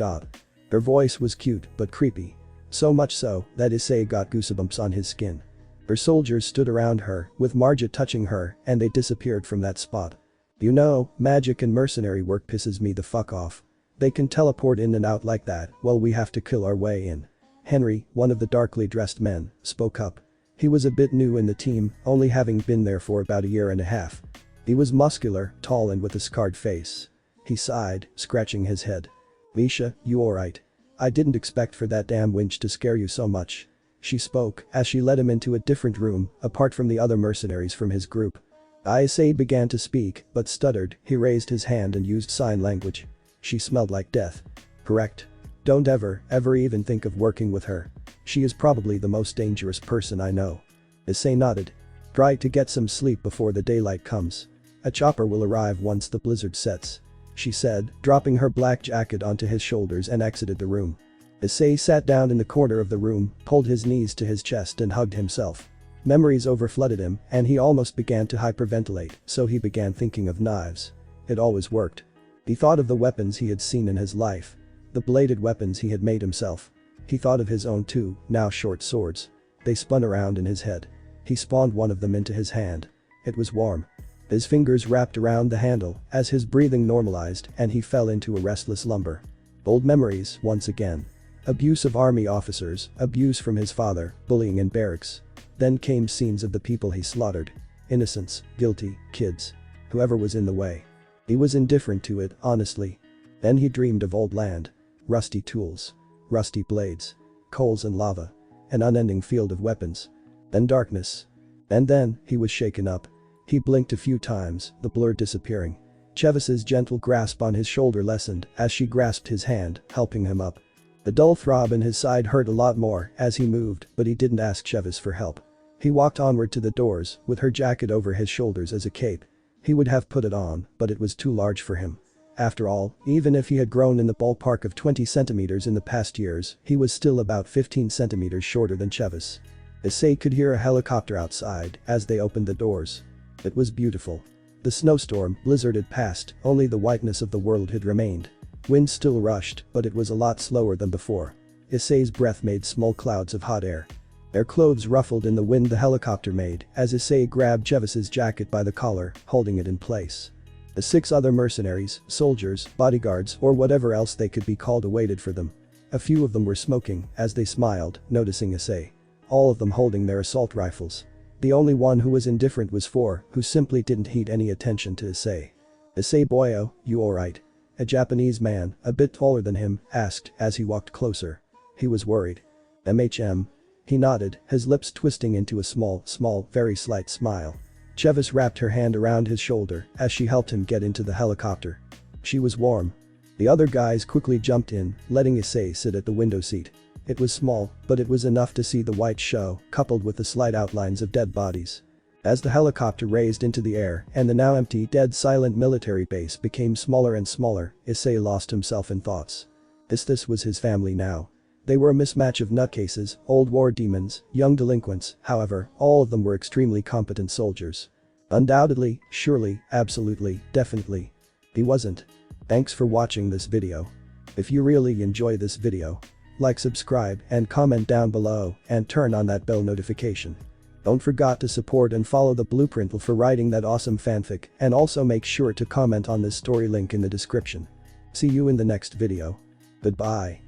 Her voice was cute but creepy. So much so that Issei got goosebumps on his skin. Her soldiers stood around her, with Margit touching her, and they disappeared from that spot. "You know, magic and mercenary work pisses me the fuck off. They can teleport in and out like that, while we have to kill our way in." Henry, one of the darkly dressed men, spoke up. He was a bit new in the team, only having been there for about a year and a half. He was muscular, tall and with a scarred face. He sighed, scratching his head. "Misha, you alright? I didn't expect for that damn winch to scare you so much," she spoke as she led him into a different room, apart from the other mercenaries from his group. Issei began to speak, but stuttered. He raised his hand and used sign language. "She smelled like death. Correct? Don't ever even think of working with her. She is probably the most dangerous person I know." Issei nodded. "Try to get some sleep before the daylight comes. A chopper will arrive once the blizzard sets," she said, dropping her black jacket onto his shoulders and exited the room. Issei sat down in the corner of the room, pulled his knees to his chest and hugged himself. Memories overflooded him, and he almost began to hyperventilate, so he began thinking of knives. It always worked. He thought of the weapons he had seen in his life. The bladed weapons he had made himself. He thought of his own two, now short swords. They spun around in his head. He spawned one of them into his hand. It was warm. His fingers wrapped around the handle as his breathing normalized and he fell into a restless slumber. Old memories, once again. Abuse of army officers, abuse from his father, bullying in barracks. Then came scenes of the people he slaughtered. Innocents, guilty, kids. Whoever was in the way. He was indifferent to it, honestly. Then he dreamed of old land. Rusty tools. Rusty blades. Coals and lava. An unending field of weapons. Then darkness. And then, he was shaken up. He blinked a few times, the blur disappearing. Chevis's gentle grasp on his shoulder lessened as she grasped his hand, helping him up. The dull throb in his side hurt a lot more as he moved, but he didn't ask Chevis for help. He walked onward to the doors, with her jacket over his shoulders as a cape. He would have put it on, but it was too large for him. After all, even if he had grown in the ballpark of 20 centimeters in the past years, he was still about 15 centimeters shorter than Chevis. Issei could hear a helicopter outside as they opened the doors. It was beautiful. The snowstorm blizzard had passed, only the whiteness of the world had remained. Wind still rushed, but it was a lot slower than before. Issei's breath made small clouds of hot air. Their clothes ruffled in the wind the helicopter made as Issei grabbed Chevis's jacket by the collar, holding it in place. The 6 other mercenaries, soldiers, bodyguards, or whatever else they could be called awaited for them. A few of them were smoking as they smiled, noticing Issei. All of them holding their assault rifles. The only one who was indifferent was 4, who simply didn't heed any attention to Issei. "Issei boyo, you alright?" A Japanese man, a bit taller than him, asked as he walked closer. He was worried. "MHM?" He nodded, his lips twisting into a small, very slight smile. Chevis wrapped her hand around his shoulder as she helped him get into the helicopter. She was warm. The other guys quickly jumped in, letting Issei sit at the window seat. It was small, but it was enough to see the white show, coupled with the slight outlines of dead bodies. As the helicopter raised into the air and the now empty, dead silent military base became smaller and smaller, Issei lost himself in thoughts. This was his family now. They were a mismatch of nutcases, old war demons, young delinquents, however, all of them were extremely competent soldiers. Undoubtedly, surely, absolutely, definitely. He wasn't. Thanks for watching this video. If you really enjoy this video, like, subscribe, and comment down below, and turn on that bell notification. Don't forget to support and follow the blueprintLV for writing that awesome fanfic, and also make sure to comment on this story link in the description. See you in the next video. Goodbye.